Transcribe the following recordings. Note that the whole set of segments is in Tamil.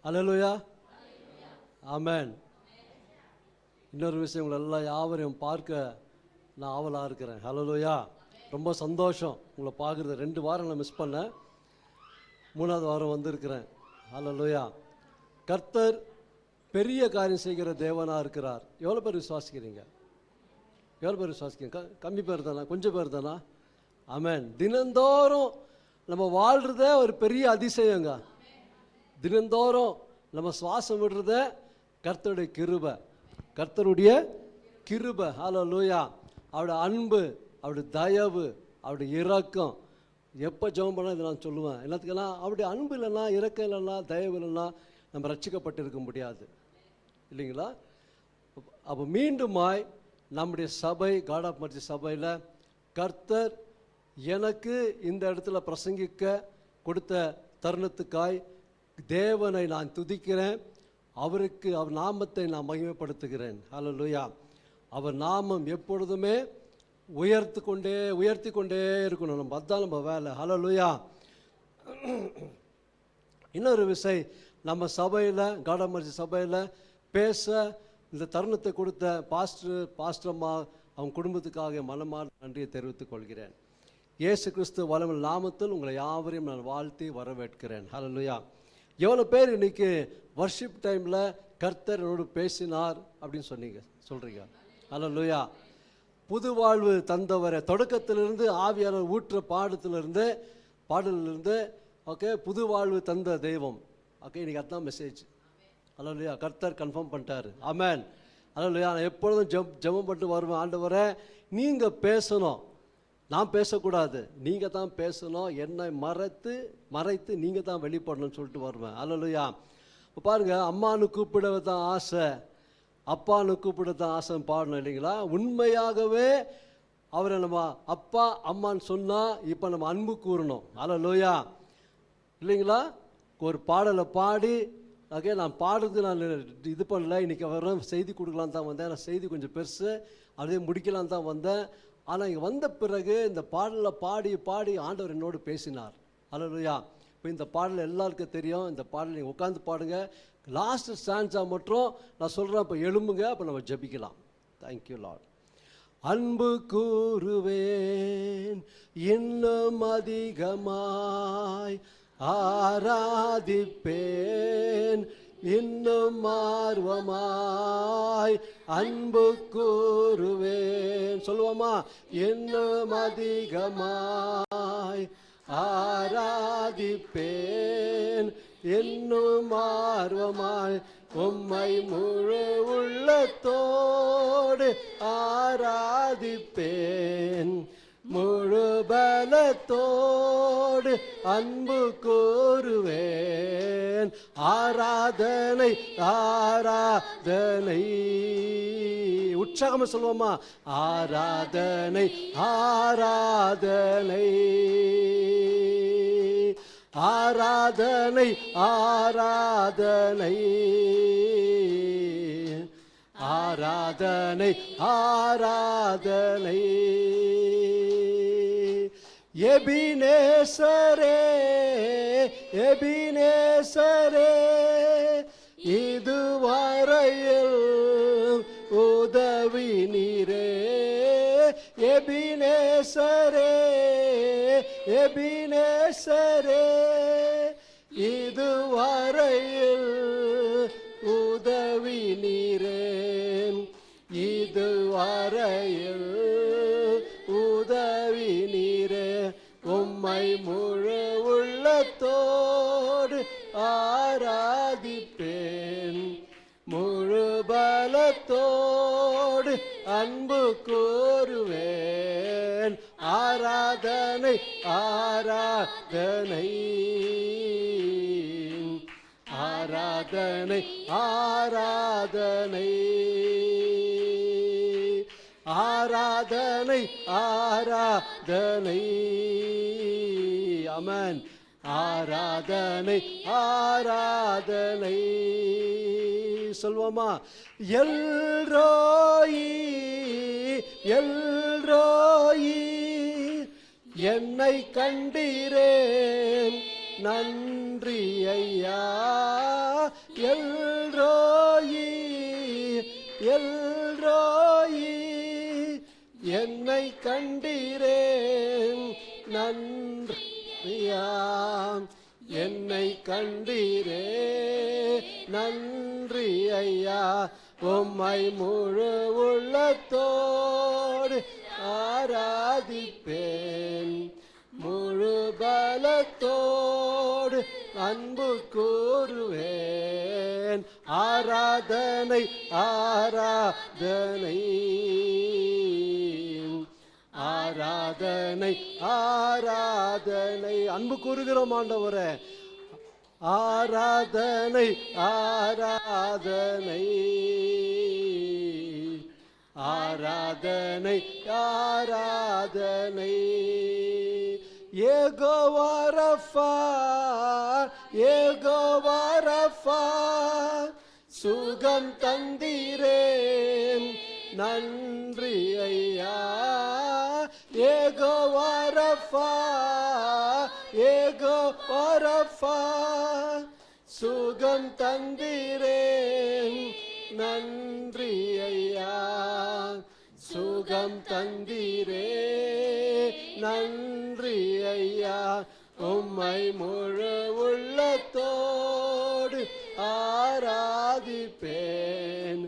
அல்லேலூயா, ஆமென். இன்னொரு விஷயம், உங்களை எல்லாம் யாவரையும் பார்க்க நான் ஆவலாக இருக்கிறேன். அல்லேலூயா, ரொம்ப சந்தோஷம் உங்களை பார்க்குறது. 2 வாரம் நான் மிஸ் பண்ணேன், 3ஆவது வாரம் வந்திருக்கிறேன். அல்லேலூயா, கர்த்தர் பெரிய காரியம் செய்கிற தேவனாக இருக்கிறார். எவ்வளோ பேர் விசுவாசிக்கிறீங்க? எவ்வளோ பேர் விசுவாசிக்கிறீங்க? கம்மி பேர் தானா? கொஞ்சம் பேர் தானா? ஆமென். தினந்தோறும் நம்ம வாழ்கிறதே ஒரு பெரிய அதிசயங்க. தினந்தோறும் நம்ம சுவாசம் விடுறத கர்த்தருடைய கிருபை, கர்த்தருடைய கிருபை. ஹல்லேலூயா. அவருடைய அன்பு, அவருடைய தயவு, அவருடைய இரக்கம். எப்போ ஜெபம் பண்ணால் இதை நான் சொல்லுவேன். எல்லாத்துக்கெல்லாம் அவருடைய அன்பு இல்லைன்னா, இரக்கம் இல்லைன்னா, தயவு இல்லைன்னா நம்ம ரட்சிக்கப்பட்டிருக்க முடியாது, இல்லைங்களா? அப்போ மீண்டுமாய் நம்முடைய சபை, காட் ஆஃப் மர்சி சபையில் கர்த்தர் எனக்கு இந்த இடத்துல பிரசங்கிக்க கொடுத்த தருணத்துக்காய் தேவனை நான் துதிக்கிறேன். அவருக்கு, அவர் நாமத்தை நான் மகிமைப்படுத்துகிறேன். ஹல்லேலூயா. அவர் நாமம் எப்பொழுதுமே உயர்த்தி கொண்டே இருக்கணும். நம்ம அதுதான் நம்ம வேலை. ஹல்லேலூயா. இன்னொரு விஷயம், நம்ம சபையில், காட் ஆஃப் மர்சி சபையில் பேச இந்த தருணத்தை கொடுத்த பாஸ்டர்மா அவங்க குடும்பத்துக்காக மனமார்ந்த நன்றியை தெரிவித்துக் கொள்கிறேன். இயேசு கிறிஸ்து வல்லமையுள்ள நாமத்தில் உங்களை யாவரையும் நான் வாழ்த்தி வரவேற்கிறேன். ஹல்லேலூயா. எவ்வளோ பேர் இன்னைக்கு வர்ஷிப் டைமில் கர்த்தர் என்னோடு பேசினார் அப்படின்னு சொல்கிறீங்க? ஹல்லேலூயா. புது வாழ்வு தந்தவரை, தொடக்கத்திலிருந்து ஆவியானவர் ஊற்ற பாடலிலிருந்து ஓகே, புது வாழ்வு தந்த தெய்வம். ஓகே, இன்றைக்கி அதுதான் மெசேஜ். ஹல்லேலூயா. கர்த்தர் கன்ஃபார்ம் பண்ணிட்டார். ஆமென். ஹல்லேலூயா. நான் எப்பொழுதும் ஜெபம் பண்ணிட்டு வருவேன், ஆண்டவரே நீங்கள் பேசணும், நான் பேசக்கூடாது, நீங்கள் தான் பேசணும், என்னை மறைத்து நீங்கள் தான் வெளிப்படணும்னு சொல்லிட்டு வருவேன். ஹல்லேலூயா. இப்போ பாருங்கள், அம்மானு கூப்பிட தான் ஆசை, அப்பான்னு கூப்பிட தான் ஆசை பாடணும், இல்லைங்களா? உண்மையாகவே அவரை நம்ம அப்பா அம்மான்னு சொன்னால் இப்போ நம்ம அன்பு கூறணும். ஹல்லேலூயா, இல்லைங்களா? ஒரு பாடலை பாடி, ஓகே, நான் பாடுறது நான் இது பண்ணல, இன்றைக்கி வர செய்தி கொடுக்கலாம் தான் வந்தேன். நான் செய்தி கொஞ்சம் பெருசு, அதே முடிக்கலாம் தான் வந்தேன். ஆனால் இங்கே வந்த பிறகு இந்த பாடலில் பாடி ஆண்டவர் என்னோடு பேசினார். ஹல்லேலூயா. இப்போ இந்த பாடல் எல்லாருக்கும் தெரியும். இந்த பாடல் நீங்கள் உட்காந்து பாடுங்க. லாஸ்ட் ஸ்டான்ஸா மட்டும் நான் சொல்கிறேன், இப்போ எழும்புங்க, அப்போ நம்ம ஜெபிக்கலாம். Thank you Lord. அன்பு கூறுவேன் இன்னும் அதிகமாய், ஆராதிப்பேன் இன்னும் ஆர்வமாய், அன்பு கூறுவேன், சொல்லுவோமா? இன்னும் அதிகமாய் ஆராதிப்பேன் இன்னும் ஆர்வமாய், உம்மை முழு உள்ளத்தோடு ஆராதிப்பேன், முழு பலத்தோடு அன்பு கூறுவேன். ஆராதனை ஆராதனை, உற்சாகமாக சொல்லுவோமா? ஆராதனை ஆராதனை ஆராதனை ஆராதனை ஆராதனை ஆராதனை. எபினேசரே எபினேசரே, இதுவரையில் உதவி நீரே. எபினேசரே எபினேசரே, இதுவரையில் உதவி நீரே. இதுவரையில் உதவி நீரே, உம்மை முழு உள்ளத்தோடு ஆராதிப்பேன், முழு பலத்தோடு அன்பு கூறுவேன். ஆராதனை ஆராதனை ஆராதனை ஆராதனை ஆராதனை ஆராதனை. ஆமென். ஆராதனை ஆராதனை. சொல்வோமா? எல்ரோயி எல்ரோயி, என்னை கண்டீரேன் நன்றி ஐயா. எல்ரோயி எல்ரோயி என்னை கண்டீரேன் நன்றி ஐயா. என்னை கண்டீரே நன்றி ஐயா. உம்மை முழு உள்ளத்தோடு ஆராதிப்பேன். முழு பலத்தோடு அன்பு கூறுவேன். ஆராதனை ஆராதனை ஆராதனை ஆராதனை. அன்பு கூறுகிறோம் ஆண்டவரே. ஆராதனை ஆராதனை ஆராதனை ஆராதனை. யெகோவா ரஃபா யெகோவா ரஃபா சுகம் தந்தீரேன் நன்றி ஐயா. யெகோவா ரஃபா யெகோவா ரஃபா சுகம் தந்தீரேன் நன்றி ஐயா. சுகம் தந்தீரே நன்றி ஐயா. உம்மை முழு உள்ளத்தோடு ஆராதிப்பேன்.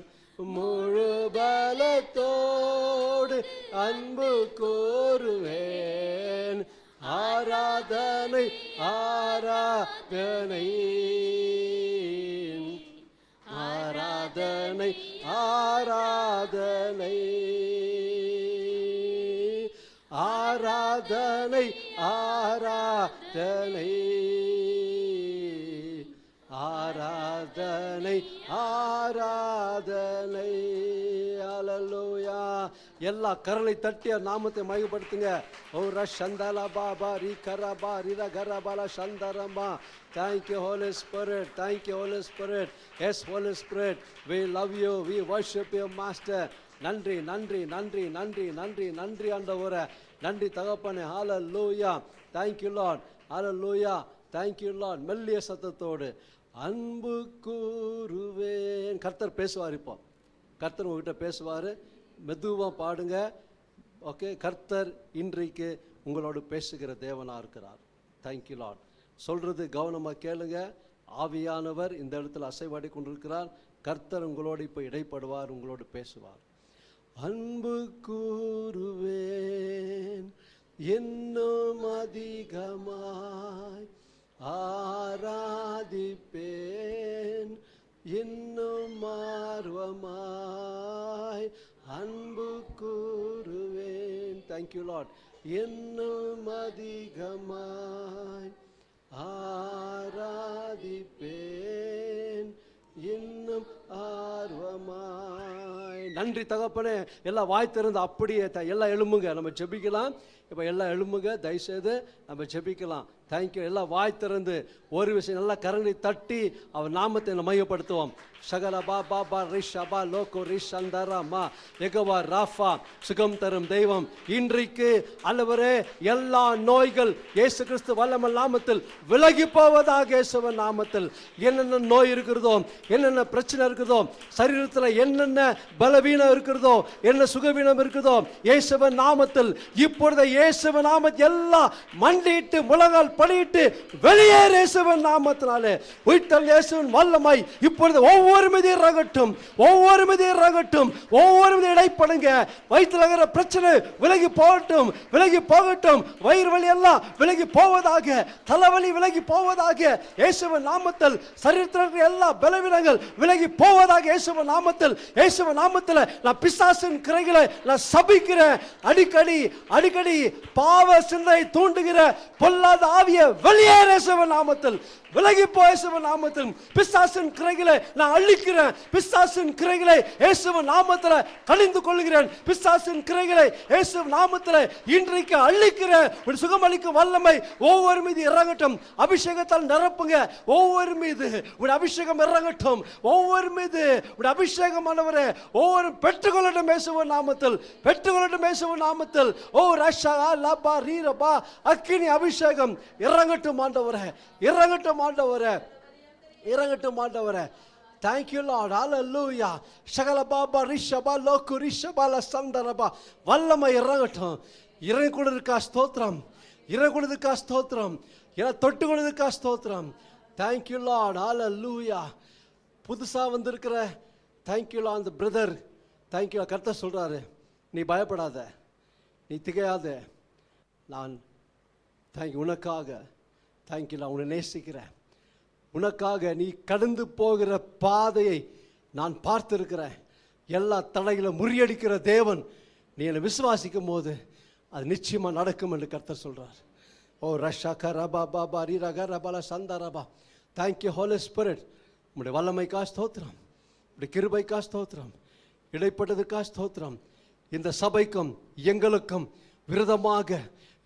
முழு பலத்தோடு அன்பு கூறுவேன். ஆராதனை ஆராதனை ஆராதனை ஆராதனை ஆராதனை ஆராதனை ஆராதனை ஆராதனை. அல்லேலூயா. எல்லா கரலை தட்டிய நாமத்தை மகிமைப்படுத்துங்க. ஓ ரஷந்தல பாபா ரி கரபா ரிர கரபால சந்தரமா. Thank you Holy Spirit. Thank you Holy Spirit. Yes Holy Spirit, we love you, we worship you Master. நன்றி நன்றி நன்றி நன்றி நன்றி நன்றி ஆண்டவரே. நன்றி தகப்பனே. ஹalleluya. Thank you Lord. Hallelujah. Thank you Lord. மெல்லிய சத்தத்தோடு அன்பு கூறுவேன். கர்த்தர் பேசுவார். இப்போ கர்த்தர் உங்ககிட்ட பேசுவார். மெதுவாக பாடுங்க. ஓகே. கர்த்தர் இன்றைக்கு உங்களோடு பேசுகிற தேவனாக இருக்கிறார். Thank you Lord. சொல்கிறது கவனமாக கேளுங்க. ஆவியானவர் இந்த இடத்துல அசைவாடி கொண்டிருக்கிறார். கர்த்தர் உங்களோடு இப்போ இடைப்படுவார், உங்களோடு பேசுவார். அன்பு கூறுவேன் இன்னும் அதிகமாய் ஆராதிப்பேன். இன்னும் ஆர்வமாய் அன்பு கூறுவேன். Thank you Lord. இன்னும் அதிகமாய் ஆராதிப்பேன். இன்னும் ஆர்வமாய். நன்றி தகப்பனே. எல்லாம் வாய் திறந்து அப்படியே எல்லாம் எழும்புங்க. நம்ம ஜெபிக்கலாம். இப்போ எல்லாம் எழும்புங்க தயவுசெய்து. நம்ம ஜெபிக்கலாம். தேங்க்யூ. எல்லாம் வாய் திறந்து ஒரு விஷயம் நல்லா கரங்களை தட்டி அவர் நாமத்தை மையப்படுத்துவோம். சகல பாபா பா ரிஷபா லோகோ ரிஷந்தரமா யெகோவா ராஃபா சுகம் தரும் தெய்வம். இன்றைக்கு அல்லவரே எல்லா நோய்கள் இயேசு கிறிஸ்து வல்லமை நாமத்தில் விலகி போவதாக. இயேசுவின் நாமத்தில் என்னென்ன நோய் இருக்கிறதோ, என்னென்ன பிரச்சனை இருக்கிறதோ, சரீரத்தில் என்னென்ன பலவீனம் இருக்கிறதோ, என்ன சுகவீனம் இருக்கிறதோ, இயேசுவின் நாமத்தில் இப்பொழுது இயேசுவின் நாமத்தில் எல்லாம் மண்டிட்டு முழங்கால் படிட்டு வெளியேறு. இயேசுவின் நாமத்தினாலே உயிர்த்தெழுந்த இயேசுவின் வல்லமை இப்பொழுது ஒவ்வொரு மீது இறங்கட்டும். ஒவ்வொரு மீது இறங்கட்டும். ஒவ்வொரு மீது இடைப்படுங்க. வயிற்றில் இருக்கிற பிரச்சனை விலகி போகட்டும், விலகி போகட்டும். வயிறு வலி எல்லாம் விலகி போவதாக. தலைவலி விலகி போவதாக. இயேசுவின் நாமத்தில் சரீரத்தில் இருக்கிற எல்லா பலவீனங்கள் விலகி போவதாக. இயேசுவின் நாமத்தில். இயேசுவின் நாமத்தில் நான் பிசாசின் கிரைகளை நான் சபிக்கிறேன். அடிக்கடி அடிக்கடி பாவ சிந்தை தூண்டுகிற பொல்லாத ஆவிய வெளியேறு. இயேசுவின் நாமத்தில் விலகி போ இயேசுவின் நாமத்தில். பிசாசின் கிரைகளை நான் அழிக்கிறேன். பிசாசின் கிரைகளை இயேசுவின் நாமத்தில் கடிந்து கொள்கிறேன். பிசாசின் கிரைகளை இயேசுவின் நாமத்தில் இன்றைக்கு அழிக்கிறேன். சுகம் அளிக்கும் வல்லமை ஒவ்வொரு மீது இறங்கட்டும். அபிஷேகத்தால் நிரப்புங்க. ஒவ்வொரு மீது உடைய அபிஷேகம் இறங்கட்டும். ஒவ்வொரு மீது உடைய அபிஷேகமானவரே ஒவ்வொரு பெற்றுக்கொள்ளட்டும் இயேசுவின் நாமத்தில். பெற்றுக்கொள்ளட்டும் இயேசுவின் நாமத்தில். ஓ ரஷா லபா ரீரபா அக்கினி அபிஷேகம் இறங்கட்டும் ஆண்டவரே. இறங்கட்டும் ஆண்டவரே. இறங்கட்டும் ஆண்டவரே. Thank you Lord. Hallelujah. Shagala baba rishaba loku rishaba la sandaraba. வல்லமை இறங்கட்டும். இறங்கி கொண்டிருக்கா ஸ்தோத்திரம். இறங்கி கொண்டிருக்கா ஸ்தோத்திரம். தொட்டு கொண்டிருக்கா ஸ்தோத்திரம். Thank you Lord. Hallelujah. புதுசா வந்திருக்கிற Thank you Lord. அந்த பிரதர் Thank you. கர்த்தர் சொல்றாரு, நீ பயப்படாத, நீ திகையாத, நான் தேங்க்யூ உனக்காக. தேங்க்யூ, நான் உன்னை நேசிக்கிறேன். உனக்காக நீ கடந்து போகிற பாதையை நான் பார்த்திருக்கிறேன். எல்லா தடைகளை முறியடிக்கிற தேவன் நீ என்னை விசுவாசிக்கும் போது அது நிச்சயமாக நடக்கும் என்று கர்த்தர் சொல்கிறார். ஓ ரஷா ரபா பாபா ரீரக ரபால சந்தா ரபா. Thank you Holi spirit. உங்களுடைய வல்லமைக்கா ஸ்தோத்திரம். உங்களுடைய கிருபைக்கா ஸ்தோத்திரம். இடைப்பட்டதுக்கா ஸ்தோத்திரம். இந்த சபைக்கும் எங்களுக்கும் விரதமாக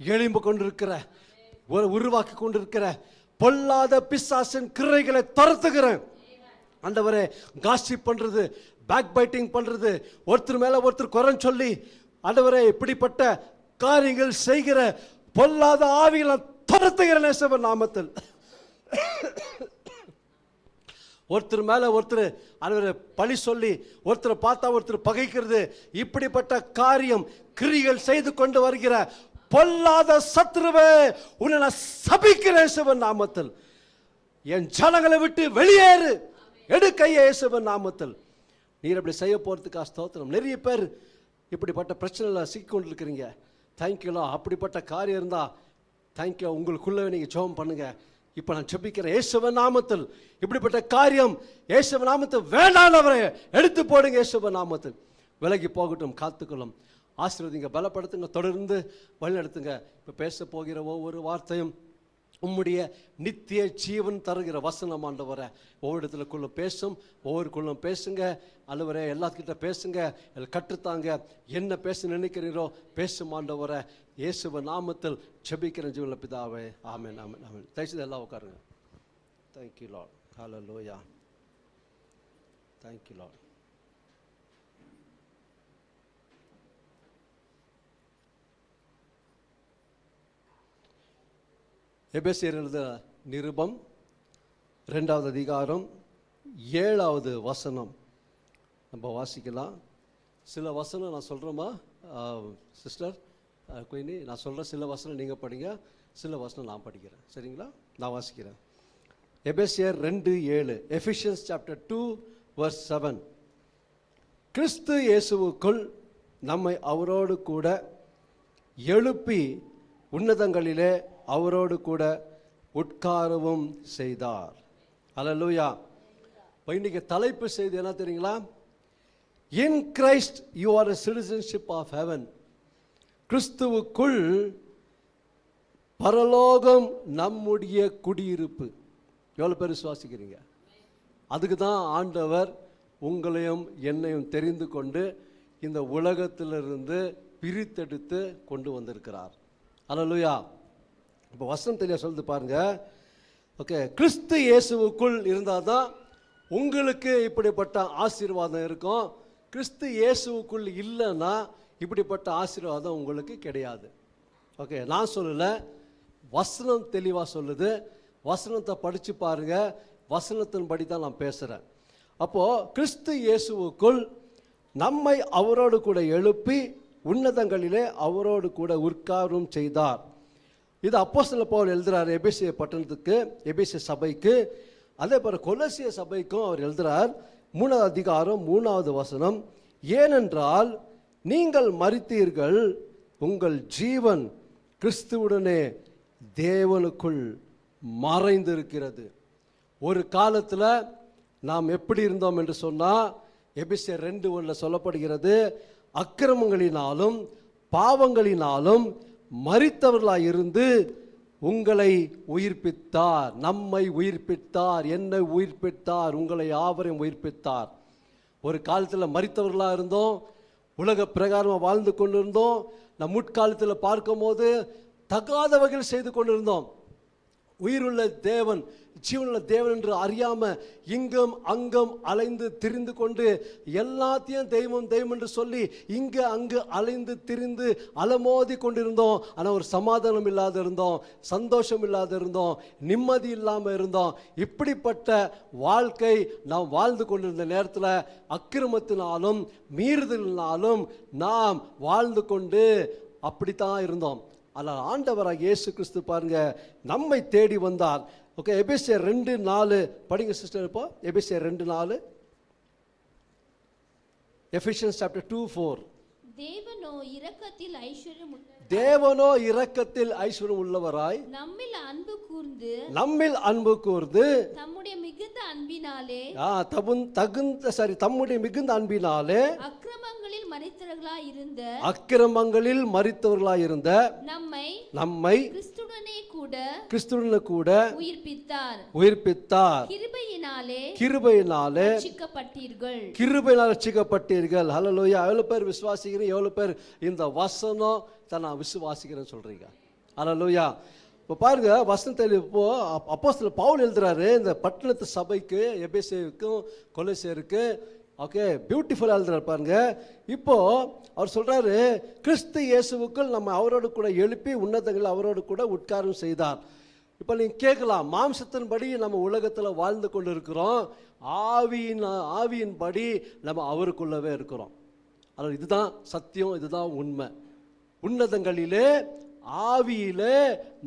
எழும்பு கொண்டிருக்கிற உருவாக்கி கொண்டிருக்கிற பொல்லாத பிசாசின் கிரைகளை துரத்துகிறேன் ஆண்டவரே. காசிப் பண்றது, பேக் பைட்டிங் பண்றது, ஒருத்தர் மேல ஒருத்தர் குறை சொல்லி ஆண்டவரே இப்படிப்பட்ட காரியங்கள் செய்கிற பொல்லாத ஆவிகளை துரத்துகிறேன் இயேசுவின் நாமத்தில். ஒருத்தர் மேல ஒருத்தர் ஆண்டவரே பழி சொல்லி ஒருத்தரை பார்த்தா ஒருத்தர் பகைக்கிறது, இப்படிப்பட்ட காரியம் கிரிகள் செய்து கொண்டு வருகிற பொல்லாத சத்துருவே உன்னை நான் சபிக்கிறேன் இயேசுவின் நாமத்தில். என் ஜனங்களை விட்டு வெளியேறு. எடுக்கைய இயேசுவின் நாமத்தில். நீர் அப்படி செய்ய போறதுக்காக ஸ்தோத்திரம். நிறைய பேர் இப்படிப்பட்ட பிரச்சனையில் சிக்கிக்கொண்டிருக்கிறீங்க. தேங்க்யூலா. அப்படிப்பட்ட காரியம் இருந்தா தேங்க்யூ, உங்களுக்குள்ளே நீங்க ஜெபம் பண்ணுங்க. இப்போ நான் ஜெபிக்கிறேன் இயேசுவின் நாமத்தில். இப்படிப்பட்ட காரியம் இயேசுவின் நாமத்தில் வேண்டானவரை எடுத்து போடுங்க. இயேசுவின் நாமத்தில் விலகி போகட்டும். காத்துக்கொள்ளும். ஆசீர்வதிங்க, பலப்படுத்துங்க, தொடர்ந்து வழிநடத்துங்க. இப்போ பேச போகிற ஒவ்வொரு வார்த்தையும் உம்முடைய நித்திய ஜீவன் தருகிற வசனம் ஆண்டவரே. ஒவ்வொரு இடத்துலக்குள்ள பேசும், ஒவ்வொருக்குள்ளும் பேசுங்க ஆண்டவரே. எல்லாத்துக்கிட்ட பேசுங்க, கற்றுத்தாங்க. என்ன பேச நினைக்கிறீரோ பேசும் ஆண்டவரே. இயேசுவின் நாமத்தில் ஜெபிக்கிறேன் ஜீவனுள்ள பிதாவே. ஆமென், ஆமென், ஆமென். தயவுசெய்து எல்லாம் உட்காருங்க. Thank you Lord. Hallelujah. Thank you Lord. எபேசியர் எழுதின நிருபம் 2வது அதிகாரம் 7வது வசனம் நம்ம வாசிக்கலாம். சில வசனம் நான் சொல்கிறோமா சிஸ்டர் குயினி? நான் சொல்கிற சில வசனம் நீங்கள் படிங்க, சில வசனம் நான் படிக்கிறேன். சரிங்களா? நான் வாசிக்கிறேன். எபேசியர் 2:7. Ephesians chapter 2:7. கிறிஸ்து இயேசுவுக்குள் நம்மை அவரோடு கூட எழுப்பி உன்னதங்களிலே அவரோடு கூட உட்காரவும் செய்தார். அல்லேலூயா. இன்னைக்கு தலைப்பு செய்தி என்ன தெரியுங்களா? In Christ you are a citizenship of heaven. கிறிஸ்துவுக்குள் பரலோகம் நம்முடைய குடியிருப்பு. எவ்வளோ பேர் விசுவாசிக்கிறீங்க? அதுக்கு தான் ஆண்டவர் உங்களையும் என்னையும் தெரிந்து கொண்டு இந்த உலகத்திலிருந்து பிரித்தெடுத்து கொண்டு வந்திருக்கிறார். அல்லேலூயா. இப்போ வசனம் தெளிவாக சொல்லுது பாருங்க. ஓகே, கிறிஸ்து இயேசுவுக்குள் இருந்தால் தான் உங்களுக்கு இப்படிப்பட்ட ஆசீர்வாதம் இருக்கும். கிறிஸ்து இயேசுவுக்குள் இல்லைன்னா இப்படிப்பட்ட ஆசீர்வாதம் உங்களுக்கு கிடையாது. ஓகே, நான் சொல்லலை, வசனம் தெளிவாக சொல்லுது. வசனத்தை படித்து பாருங்க. வசனத்தின்படி தான் நான் பேசுகிறேன். அப்போது கிறிஸ்து இயேசுவுக்குள் நம்மை அவரோடு கூட எழுப்பி உன்னதங்களிலே அவரோடு கூட உட்காரும் செய்தார். இது அப்போஸ்தலர் பவுல் எழுதுறார் எபேசிய பட்டணத்துக்கு, எபேசிய சபைக்கு. அதே போல கொலோசிய சபைக்கும் அவர் எழுதுறார். 3வது அதிகாரம் 3வது வசனம். ஏனென்றால் நீங்கள் மரித்தீர்கள், உங்கள் ஜீவன் கிறிஸ்துவுடனே தேவனுக்குள் மறைந்திருக்கிறது. ஒரு காலத்தில் நாம் எப்படி இருந்தோம் என்று சொன்னால் எபேசியர் 2:1 சொல்லப்படுகிறது, அக்கிரமங்களினாலும் பாவங்களினாலும் மரித்தவர்களாய் இருந்து உங்களை உயிர்ப்பித்தார், நம்மை உயிர்ப்பித்தார், என்னை உயிர்ப்பித்தார், உங்களை யாவரையும் உயிர்ப்பித்தார். ஒரு காலத்தில் மரித்தவர்களாக இருந்தோம், உலக பிரகாரமாக வாழ்ந்து கொண்டிருந்தோம். நம் முற்காலத்தில் பார்க்கும்போது தகாத வகையில் செய்து கொண்டிருந்தோம். உயிருள்ள தேவன், ஜீவனுள்ள தேவன் என்று அறியாம இங்கும் அங்கும் அலைந்து திரிந்து கொண்டு எல்லாத்தையும் தெய்வம் தெய்வம் என்று சொல்லி இங்கு அங்கு அலைந்து திரிந்து அலமோதி கொண்டிருந்தோம். ஆனால் ஒரு சமாதானம் இல்லாத இருந்தோம், சந்தோஷம் இல்லாத இருந்தோம், நிம்மதி இல்லாமல் இருந்தோம். இப்படிப்பட்ட வாழ்க்கை நாம் வாழ்ந்து கொண்டிருந்த நேரத்தில் அக்கிரமத்தினாலும் மீறுதலினாலும் நாம் வாழ்ந்து கொண்டு அப்படித்தான் இருந்தோம். ஆனால் ஆண்டவராக இயேசு கிறிஸ்து பாருங்க நம்மை தேடி வந்தார். ஓகே, எபேசியர் 2:4 படிங்க சிஸ்டர். இப்போ எபேசியர் 2:4, எபிசியன்ஸ் சாப்டர் 2:4. தேவனோ இரக்கத்தில் ஐஸ்வர்யம் தேவனோ இரக்கத்தில் ஐஸ்வர்யம் உள்ளவராய் நம்மில் அன்பு கூர்ந்து தம்முடைய மிகுந்த அன்பினாலே அக்கிரமங்களில் மரித்தவர்களாய் இருந்த நம்மை கிறிஸ்துவுடனே கூட உயிர்ப்பித்தார். கிருபையினாலே ரட்சிக்கப்பட்டீர்கள். ஹல்லேலூயா. எவ்வளவு பேர் விசுவாசிக்கிறீங்க? எவ்வளவு பேர் இந்த வசனம் நான் விசுவாசிக்கிறேன்னு சொல்றீங்க? ஹல்லேலூயா. இப்போ பாருங்க, வசனத்தில் இப்போ அப்போஸ்தலர் பவுல் எழுதுறாரு இந்த பட்டணத்து சபைக்கு, எபேசியருக்கும் கொலோசியருக்கு. ஓகே, பியூட்டிஃபுல்லாக எழுதுறாரு பாருங்க. இப்போ அவர் சொல்றாரு, கிறிஸ்து இயேசுவுக்குள் நம்ம அவரோடு கூட எழுப்பி உன்னதங்கள் அவரோடு கூட உட்காரம் செய்தார். இப்போ நீங்க கேட்கலாம், மாம்சத்தின்படி நம்ம உலகத்தில் வாழ்ந்து கொண்டு இருக்கிறோம், ஆவியின்படி நம்ம அவருக்குள்ளவே இருக்கிறோம். அதாவது இதுதான் சத்தியம், இதுதான் உண்மை. உன்னதங்களிலே ஆவியிலே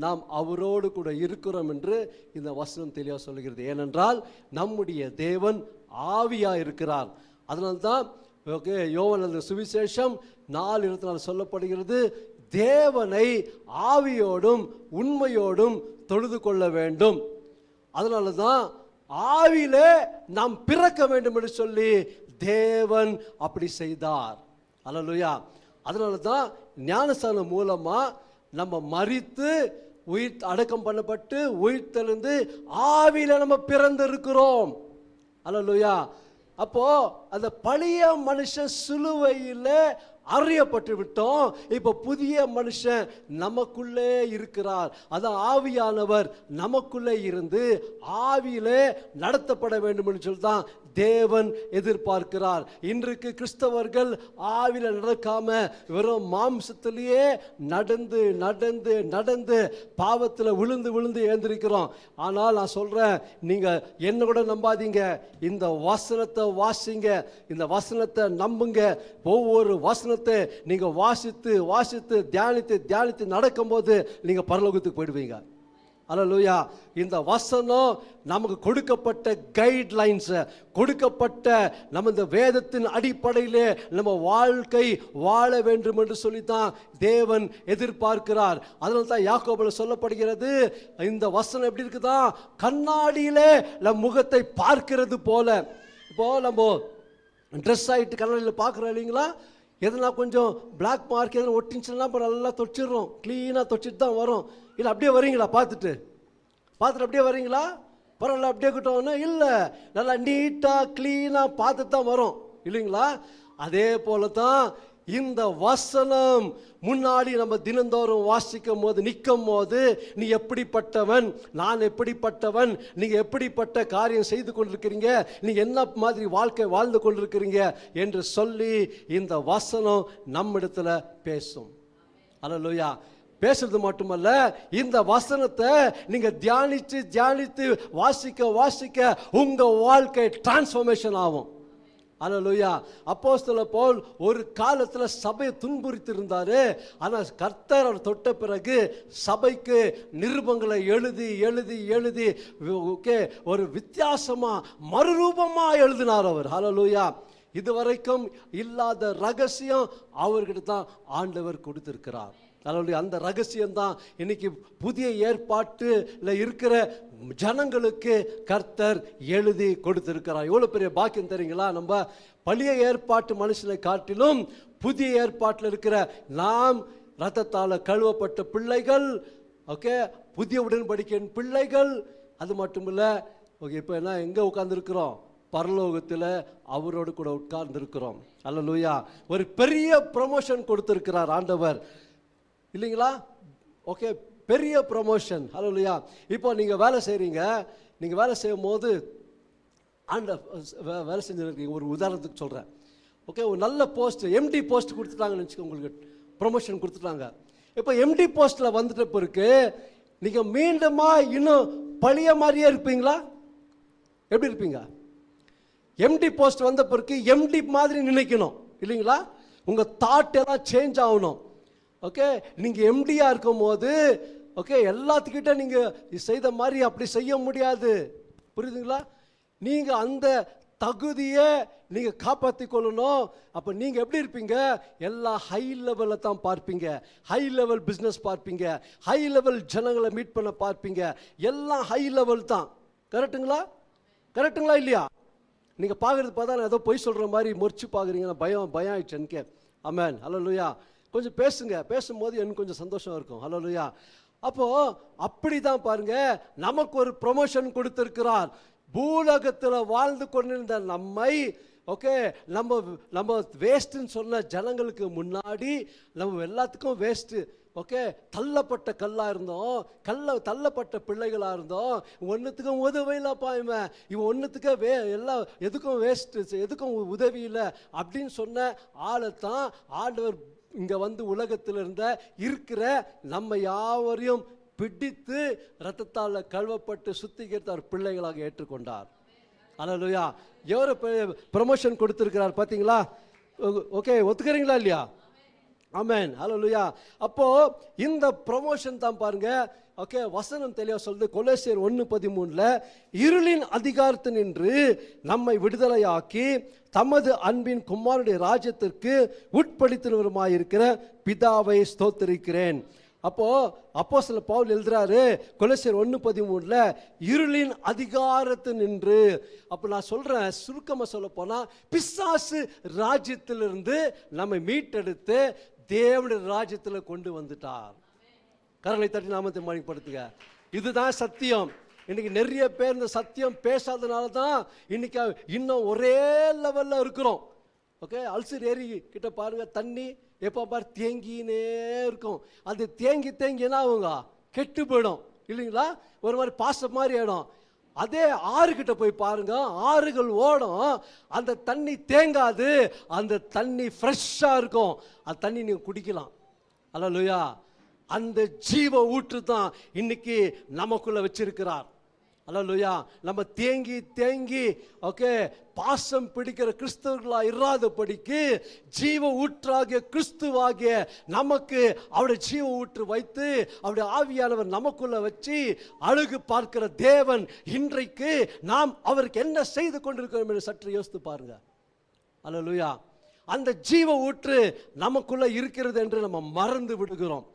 நாம் அவரோடு கூட இருக்கிறோம் என்று இந்த வசனம் தெளிவாக சொல்லுகிறது. ஏனென்றால் நம்முடைய தேவன் ஆவியா இருக்கிறார். அதனால்தான் ஓகே, யோவான் சுவிசேஷம் 4:24 சொல்லப்படுகிறது, தேவனை ஆவியோடும் உண்மையோடும் தொழுது கொள்ள வேண்டும். அதனால தான் ஆவியிலே நாம் பிறக்க வேண்டும் என்று சொல்லி தேவன் அப்படி செய்தார். அல்லேலூயா. அதனால தான் ஞானஸ்நானம் மூலமா நம்ம மரித்து உயிர் அடக்கம் பண்ணப்பட்டு உயிர் தெழுந்து ஆவியில நம்ம பிறந்து இருக்கிறோம். அல்லேலூயா. அப்போ அந்த பழைய மனுஷன் சிலுவையில் அறியப்பட்டு விட்டோம். இப்போ புதிய மனுஷன் நமக்குள்ளே இருக்கிறார். அதான் ஆவியானவர் நமக்குள்ளே இருந்து ஆவியிலே நடத்தப்பட வேண்டும் என்று சொல்லி தான் தேவன் எதிர்பார்க்கிறார். இன்றைக்கு கிறிஸ்தவர்கள் ஆவியில நடக்காம வெறும் மாம்சத்திலேயே நடந்து நடந்து நடந்து பாவத்தில் விழுந்து விழுந்து எழுந்திருக்கிறோம். ஆனால் நான் சொல்றேன், நீங்க என்ன கூட நம்பாதீங்க, இந்த வசனத்தை வாசிங்க, இந்த வசனத்தை நம்புங்க. ஒவ்வொரு வசனத்தை நீங்க வாசித்து வாசித்து தியானித்து தியானித்து நடக்கும்போது நீங்க பரலோகத்துக்கு போயிடுவீங்க. அல்லேலூயா. இந்த வசனம் நமக்கு கொடுக்கப்பட்ட கைட்லைன்ஸ், கொடுக்கப்பட்ட நம்ம இந்த வேதத்தின் அடிப்படையிலே நம்ம வாழ்க்கை வாழ வேண்டும் என்று சொல்லித்தான் தேவன் எதிர்பார்க்கிறார். அதனால தான் யாக்கோபுல சொல்லப்படுகிறது, இந்த வசனம் எப்படி இருக்குதா, கண்ணாடியிலே நம் முகத்தை பார்க்கிறது போல. இப்போ நம்ம ட்ரெஸ் ஆகிட்டு கண்ணாடியில் பார்க்குறோம் இல்லைங்களா, எதனா கொஞ்சம் பிளாக் மார்க் எதனா ஒட்டிச்சுன்னா இப்போ நல்லா தொச்சிடுறோம், க்ளீனாக தொச்சிட்டு தான் வரும். இல்லை அப்படியே வரீங்களா? பார்த்துட்டு அப்படியே வரீங்களா? பரவாயில்ல அப்படியே கிட்டோன்னு இல்லை, நல்லா நீட்டாக க்ளீனாக பார்த்துட்டு தான் வரும் இல்லைங்களா? அதே போல தான் இந்த வசனம் முன்னாடி நம்ம தினந்தோறும் வாசிக்கும் போது நிற்கும் போது, நீ எப்படிப்பட்டவன், நான் எப்படிப்பட்டவன், நீங்க எப்படிப்பட்ட காரியம் செய்து கொண்டிருக்கிறீங்க, நீங்க என்ன மாதிரி வாழ்க்கை வாழ்ந்து கொண்டிருக்கிறீங்க என்று சொல்லி இந்த வசனம் நம்மிடத்துல பேசும். அல்லேலூயா. பேசுறது மட்டுமல்ல, இந்த வசனத்தை நீங்க தியானிச்சு தியானித்து வாசிக்க வாசிக்க உங்க வாழ்க்கை டிரான்ஸ்ஃபர்மேஷன் ஆகும். அல்லேலூயா. அப்போஸ்தலர் பவுல் ஒரு காலத்தில் சபையை துன்புறுத்தி இருந்தாரு. ஆனால் கர்த்தர் அவர் தொட்ட பிறகு சபைக்கு நிருபங்களை எழுதி எழுதி எழுதி ஓகே ஒரு வித்தியாசமா மறுரூபமா எழுதினார் அவர். அல்லேலூயா. இதுவரைக்கும் இல்லாத ரகசியம் அவர்கிட்ட தான் ஆண்டவர் கொடுத்திருக்கிறார். அந்த ரகசியம் தான் இன்னைக்கு புதிய ஏற்பாட்டுல இருக்கிற ஜனங்களுக்கு கர்த்தர் எழுதி கொடுத்திருக்கிறார். எவ்வளவு பெரிய பாக்கியம் தெரியுங்களா? நம்ம பழைய ஏற்பாட்டு மனுஷனை காட்டிலும் புதிய ஏற்பாட்டில் இருக்கிற நாம் இரத்தத்தால் கழுவப்பட்ட பிள்ளைகள், ஓகே, புதிய உடன்படிக்கையின் பிள்ளைகள். அது மட்டும் இல்லை, ஓகே, இப்போ என்ன எங்கே உட்கார்ந்துருக்கிறோம்? பரலோகத்தில் அவரோடு கூட உட்கார்ந்துருக்கிறோம். அல்லேலூயா. ஒரு பெரிய ப்ரமோஷன் கொடுத்திருக்கிறார் ஆண்டவர், இல்லைங்களா? ஓகே, பெரிய ப்ரமோஷன். அல்லேலூயா. இப்போ நீங்கள் வேலை செய்கிறீங்க, நீங்கள் வேலை செய்யும் போது வேலை செஞ்சுருக்கீங்க. ஒரு உதாரணத்துக்கு சொல்கிறேன். ஓகே, ஒரு நல்ல போஸ்ட், எம்டி போஸ்ட் கொடுத்துட்டாங்கன்னு வச்சுக்கோங்க, உங்களுக்கு ப்ரொமோஷன் கொடுத்துட்டாங்க. இப்போ எம்டி போஸ்ட்டில் வந்துட்ட பிறகு நீங்கள் மீண்டுமா இன்னும் பழைய மாதிரியே இருப்பீங்களா? எப்படி இருப்பீங்க? எம்டி போஸ்ட் வந்த பிறகு எம்டி மாதிரி நினைக்கணும், இல்லைங்களா? உங்கள் தாட் எல்லாம் சேஞ்ச் ஆகணும். ஓகே, நீங்கள் எம்டியாக இருக்கும் போது ஓகே எல்லாத்துக்கிட்ட நீங்கள் செய்த மாதிரி அப்படி செய்ய முடியாது. புரியுதுங்களா? நீங்கள் அந்த தகுதியை நீங்கள் காப்பாற்றி கொள்ளணும். அப்போ நீங்கள் எப்படி இருப்பீங்க? எல்லாம் ஹை லெவலில் தான் பார்ப்பீங்க. ஹை லெவல் பிஸ்னஸ் பார்ப்பீங்க, ஹை லெவல் ஜனங்களை மீட் பண்ண பார்ப்பீங்க. எல்லாம் ஹை லெவல் தான். கரெக்டுங்களா? கரெக்டுங்களா இல்லையா? நீங்கள் பார்க்குறது பார்த்தா நான் ஏதோ பொய் சொல்கிற மாதிரி முறிச்சு பார்க்குறீங்க. நான் பயம் ஆயிடுச்சு எனக்கு. ஆமென். அல்லேலூயா. கொஞ்சம் பேசுங்க, பேசும்போது எனக்கு கொஞ்சம் சந்தோஷம் இருக்கும். அல்லேலூயா. அப்போது அப்படி தான் பாருங்க, நமக்கு ஒரு ப்ரொமோஷன் கொடுத்திருக்கிறார். பூலோகத்தில் வாழ்ந்து கொண்டிருந்த நம்மை ஓகே நம்ம வேஸ்ட்டுன்னு சொன்ன ஜனங்களுக்கு முன்னாடி நம்ம எல்லாத்துக்கும் வேஸ்ட்டு. ஓகே, தள்ளப்பட்ட கல்லாக இருந்தோம், தள்ளப்பட்ட பிள்ளைகளாக இருந்தோம். ஒன்றுத்துக்கும் உதவி இல்லைப்பா, இவன் ஒன்றுத்துக்கு எல்லாம் எதுக்கும் வேஸ்ட்டு, எதுக்கும் உதவி இல்லை அப்படின்னு சொன்ன ஆளைத்தான் ஆண்டவர் இங்கே வந்து உலகத்தில் இருக்கிற நம்ம யாவரையும் பிடித்து இரத்தத்தால் கழுவப்பட்டு சுத்திகரித்தார், பிள்ளைகளாக ஏற்றுக்கொண்டார். அல்லேலூயா. எவரை ப்ரமோஷன் கொடுத்துருக்கிறார் பார்த்தீங்களா? ஓகே, ஒத்துக்கிறீங்களா இல்லையா? ஆமென். அல்லேலூயா. அப்போ இந்த ப்ரமோஷன் தான் பாருங்க. ஓகே, வசனம் தெளிவாக சொல்லுது. கொலோசியர் 1:13 இருளின் அதிகாரத்தினின்று நம்மை விடுதலையாக்கி தமது அன்பின் குமாரனுடைய ராஜ்யத்திற்கு உட்படுத்தினவருமாயிருக்கிற பிதாவை ஸ்தோத்திரிக்கிறேன். அப்போ அப்போஸ்தலர் பவுல் எழுதுறாரு கொலோசியர் 1:13 இருளின் அதிகாரத்தினின்று. அப்போ நான் சொல்றேன், சுருக்கமாக சொல்ல போனா பிசாசு ராஜ்யத்திலிருந்து நம்மை மீட்டெடுத்து தேவனுடைய ராஜ்யத்தில் கொண்டு வந்துட்டார். கரங்களை தட்டி நாமத்தை மகிமைப்படுத்துங்க. இதுதான் சத்தியம். இன்னைக்கு நிறைய பேர் இந்த சத்தியம் பேசாதனால தான் இன்னைக்கு இன்னும் ஒரே லெவலில் இருக்கிறோம். ஓகே, அல்சர் ஏரி கிட்ட பாருங்க, தண்ணி எப்போ பாரு தேங்கினே இருக்கும். அது தேங்கினா அவங்க கெட்டு போயிடும், இல்லைங்களா? ஒரு மாதிரி பாசம் மாதிரி ஆயிடும். அதே ஆறுகிட்ட போய் பாருங்க, ஆறுகள் ஓடும், அந்த தண்ணி தேங்காது, அந்த தண்ணி ஃப்ரெஷ்ஷாக இருக்கும். அந்த தண்ணி நீங்கள் குடிக்கலாம். அல்லேலூயா. அந்த ஜீவ ஊற்று தான் இன்னைக்கு நமக்குள்ள வச்சிருக்கிறார். அல்லேலூயா. நம்ம தேங்கி ஓகே பாசம் பிடிக்கிற கிறிஸ்தவர்களா இராதபடிக்கு ஜீவ ஊற்றாகிய கிறிஸ்துவாகிய நமக்கு அவருடைய ஜீவ ஊற்று வைத்து அவருடைய ஆவியானவர் நமக்குள்ள வச்சு அழகு பார்க்கிற தேவன் இன்றைக்கு நாம் அவருக்கு என்ன செய்து கொண்டிருக்கிறோம் என்று சற்று யோசித்து பாருங்க. அல்லேலூயா. அந்த ஜீவ ஊற்று நமக்குள்ள இருக்கிறது என்று நம்ம மறந்து விடுகிறோம்.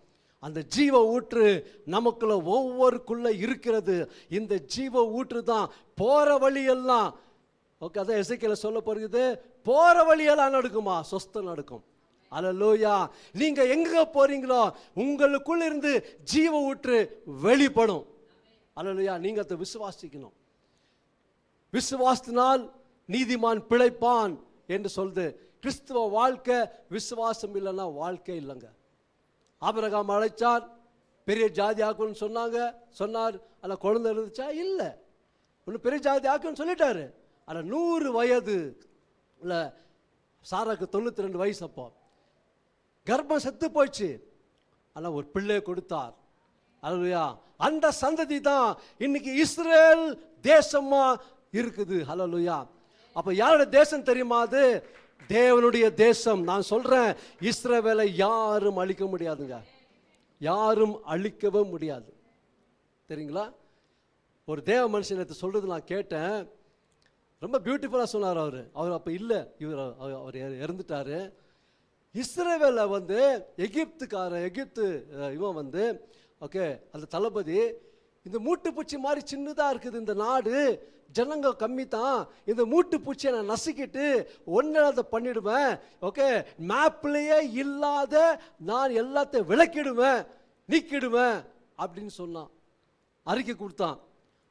அந்த ஜீவ ஊற்று நமக்குள்ள ஒவ்வொருக்குள்ள இருக்கிறது. இந்த ஜீவ ஊற்று தான் போற வழியெல்லாம் ஓகே, அதான் எசேக்கியேல சொல்ல போகிறது, போற வழியெல்லாம் நடக்குமா? சொஸ்தம் நடக்கும். அல்லேலூயா. நீங்க எங்க போறீங்களோ உங்களுக்குள்ள இருந்து ஜீவ ஊற்று வெளிப்படும். அல்லேலூயா. நீங்க அதை விசுவாசிக்கணும். விசுவாசத்தினால் நீதிமான் பிழைப்பான் என்று சொல்லுது. கிறிஸ்துவ வாழ்க்கை விசுவாசம் இல்லைன்னா வாழ்க்கை இல்லைங்க. ஆபிரகாம் அழைச்சார், பெரிய ஜாதி ஆக்குன்னு சொன்னார். ஆனால் குழந்தை இருந்துச்சா? இல்லை. ஒன்று பெரிய ஜாதி ஆக்குன்னு சொல்லிட்டாரு. ஆனால் 100 வயது இல்லை, சாராக்கு 92 வயசு. அப்போ கர்ப்பம் செத்து போயிடுச்சு. ஆனால் ஒரு பிள்ளையை கொடுத்தார். அல்லேலூயா. அந்த சந்ததி தான் இன்னைக்கு இஸ்ரேல் தேசமா இருக்குது. அல்லேலூயா. அப்போ யாரோட தேசம் தெரியுமா? அது தேவனுடைய தேசம். நான் சொல்றேன், இஸ்ரவேலை யாரும் அழிக்க முடியாதுங்க. யாரும் அழிக்கவே முடியாது. தெரியுங்களா? ஒரு தேவ மனுஷன் சொல்றது நான் கேட்டேன். ரொம்ப பியூட்டிஃபுல்லாக சொன்னார். அவர் அப்போ இல்லை, அவர் இறந்துட்டாரு. இஸ்ரவேலை எகிப்து இவன் ஓகே அந்த தளபதி, இந்த மூட்டுப்பூச்சி மாதிரி சின்னதாக இருக்குது இந்த நாடு, ஜனங்க கம்மி தான், இந்த மூட்டுப்பூச்சியை நான் நசுக்கிட்டு ஒன்றாத பண்ணிடுவேன். ஓகே, மேப்லேயே இல்லாத நான் எல்லாத்தையும் விளக்கிடுவேன், நீக்கிடுவேன் அப்படின்னு சொன்னான். அறிக்கை கொடுத்தான்.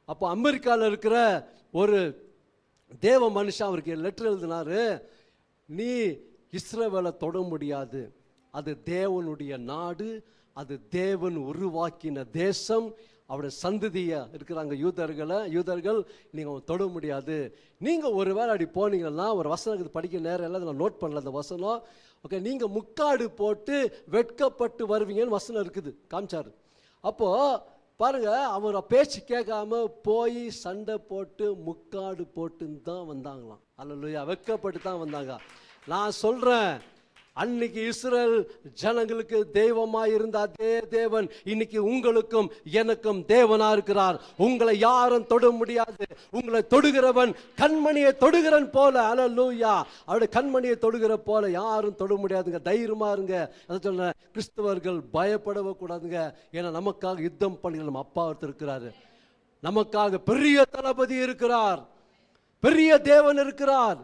அப்போ அமெரிக்காவில் இருக்கிற ஒரு தேவ மனுஷன் அவருக்கு லெட்டர் எழுதினாரு, நீ இஸ்ரவேலை தொட முடியாது, அது தேவனுடைய நாடு, அது தேவன் உருவாக்கின தேசம், அவருடைய சந்ததியா இருக்கிறாங்க யூதர்கள், நீங்கள் தொட முடியாது. நீங்கள் ஒரு வேளை அப்படி போனீங்கன்னா, ஒரு வசனம் படிக்க நேரம் இல்லை, நான் நோட் பண்ணல அந்த வசனம். ஓகே, நீங்கள் முக்காடு போட்டு வெட்கப்பட்டு வருவீங்கன்னு வசனம் இருக்குது, காமிச்சாரு. அப்போது பாருங்க, அவர் பேச்சு கேட்காம போய் சண்டை போட்டு முக்காடு போட்டுன்னு தான் வந்தாங்களாம். அல்லேலூயா, வெட்கப்பட்டு தான் வந்தாங்க. நான் சொல்கிறேன், அன்னைக்கு இஸ்ரேல் ஜனங்களுக்கு தெய்வமா இருந்த அதே தேவன் இன்னைக்கு உங்களுக்கும் எனக்கும் தேவனா இருக்கிறார். உங்களை யாரும் தொட முடியாது. உங்களை தொடுகிறவன் கண்மணியை தொடுகிறன் போல, அல்லேலூயா, அவருடைய கண்மணியை தொடுகிற போல யாரும் தொட முடியாதுங்க. தைரியமா இருங்க. அதை சொல்றேன், கிறிஸ்தவர்கள் பயப்படவே கூடாதுங்க. ஏன்னா நமக்காக யுத்தம் பண்ணுகிற நம்ம அப்பா ஒருத்தர் இருக்கிறாரு. நமக்காக பெரிய தளபதி இருக்கிறார், பெரிய தேவன் இருக்கிறார்,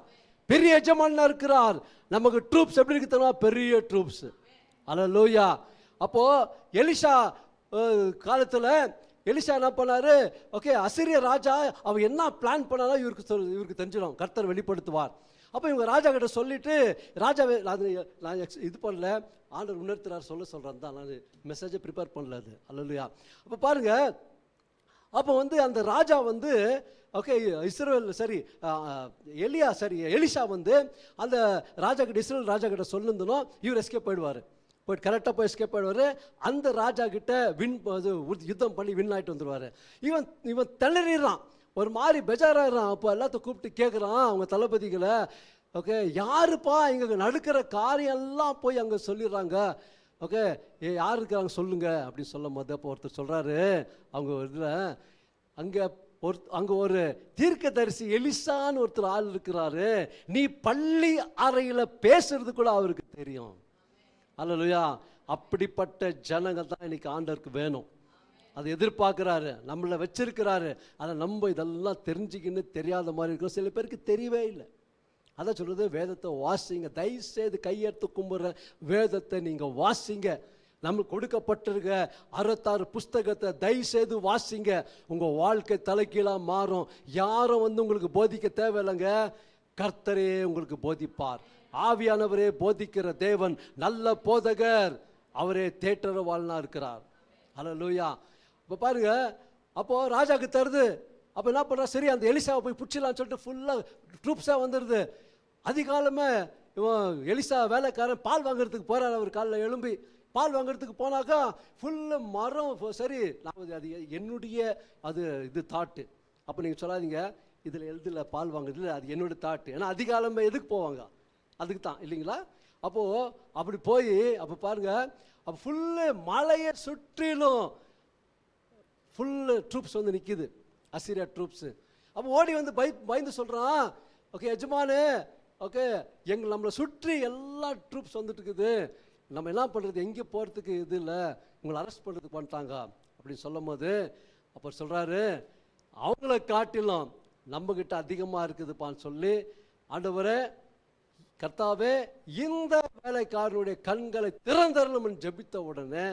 பெரிய எஜமானா இருக்கிறார். நமக்கு ட்ரூப்ஸ் எப்படி இருக்கு தெரியுமா? பெரிய ட்ரூப்ஸ். அல்லேலூயா. அப்போ எலிஷா காலத்தில் எலிஷா என்ன பண்ணாரு? ஓகே, அசிரிய ராஜா அவன் என்ன பிளான் பண்ணாலும் இவருக்கு தெரிஞ்சிடும், கர்த்தர் வெளிப்படுத்துவார். அப்போ இவங்க ராஜா கிட்ட சொல்லிட்டு, ராஜாவே நான் இது பண்ணல, ஆண்டவர் உணர்த்துறார் சொல்கிறேன் தான், நான் மெசேஜை ப்ரிப்பேர் பண்ணல அது. அல்லேலூயா. அப்போ பாருங்க, அப்போ அந்த ராஜா ஓகே இஸ்ரவேல் சரி எலிஷா அந்த ராஜா கிட்ட, இஸ்ரவேல் ராஜா கிட்ட சொல்லிருந்தனோ இவர் எஸ்கேப் போயிடுவார், போயிட்டு கரெக்டாக போய் எஸ்கேப் ஆயிடுவார். அந்த ராஜா கிட்ட யுத்தம் பண்ணி வின் ஆகிட்டு வந்துடுவார். இவன் திணறிறான், ஒரு மாதிரி பெஜாராயிடுறான். அப்போ எல்லாத்தையும் கூப்பிட்டு கேட்குறான் அவங்க தளபதிகளை, ஓகே யாருப்பா இங்கே நடக்கிற காரியம் எல்லாம் போய் அங்கே சொல்லிடுறாங்க, ஓகே யார் இருக்கிறாங்க சொல்லுங்க அப்படின்னு சொல்லும் போது, அப்போ ஒருத்தர் சொல்கிறாரு, அவங்க இதில் அங்கே ஒரு தீர்க்கதரிசி எலிசான்னு ஒருத்தர் ஆள் இருக்கிறாரு, நீ பள்ளி அறையில் பேசுறது கூட அவருக்கு தெரியும். அல்லேலூயா. அப்படிப்பட்ட ஜனங்க தான் இன்னைக்கு ஆண்டவருக்கு வேணும். அதை எதிர்பார்க்குறாரு, நம்மளை வச்சிருக்கிறாரு. அதை நம்ம இதெல்லாம் தெரிஞ்சுக்கின்னு தெரியாத மாதிரி இருக்கிறோம். சில பேருக்கு தெரியவே இல்லை. அதான் சொல்கிறது, வேதத்தை வாசிங்க, தயவுசெய்து கையெடுத்து கும்பிட்ற வேதத்தை நீங்கள் வாசிங்க. நம்மளுக்கு கொடுக்கப்பட்டிருக்க 66 புஸ்தகத்தை தயவுசெய்து வாசிங்க. உங்கள் வாழ்க்கை தலைகீழாக மாறும். யாரும் உங்களுக்கு போதிக்க தேவையில்லைங்க, கர்த்தரே உங்களுக்கு போதிப்பார். ஆவியானவரே போதிக்கிற தேவன், நல்ல போதகர், அவரே தேற்றரவாளனா இருக்கிறார். அல்லேலூயா. இப்போ பாருங்க, அப்போது ராஜாவுக்கு தருது. அப்போ என்ன பண்ணுறா, சரி அந்த எலிசாவை போய் பிடிச்சிடலான்னு சொல்லிட்டு ஃபுல்லாக ட்ரூப்ஸாக வந்துடுது. அதிகாலமே இவன் எலிசா வேலைக்காரன் பால் வாங்குறதுக்கு போகிறார். அவர் காலையில் எழும்பி பால் வாங்குறதுக்கு போனாக்கா ஃபுல்லு மரம். சரி, நான் அது என்னுடைய இது தாட்டு. அப்போ நீங்கள் சொல்லாதீங்க இதில் எழுதில் பால் வாங்குறதுல அது என்னுடைய தாட்டு. ஏன்னா அதிகாலமே எதுக்கு போவாங்க, அதுக்கு தான் இல்லைங்களா? அப்போது அப்படி போய் அப்போ பாருங்கள், அப்போ ஃபுல்லு மலையை சுற்றிலும் ஃபுல்லு ட்ரூப்ஸ் நிற்கிது, அசிரியா ட்ரூப்ஸு. அப்போ ஓடி பயந்து சொல்கிறான், ஓகே எஜமானே, ஓகே நம்மளை சுற்றி எல்லா ட்ரூப்ஸ் வந்துட்டு இருக்குது, நம்ம என்ன பண்ணுறது, எங்கே போகிறதுக்கு இது இல்லை, உங்களை அரெஸ்ட் பண்ணுறதுக்கு பண்ணிட்டாங்க அப்படின்னு சொல்லும் போது, அப்போ சொல்கிறாரு, அவங்கள காட்டிலும் நம்மக்கிட்ட அதிகமாக இருக்குதுப்பான்னு சொல்லி, ஆண்டவரே கர்த்தாவே இந்த வேலைக்காரனுடைய கண்களை திறந்தரணும்னு ஜெபித்த உடனே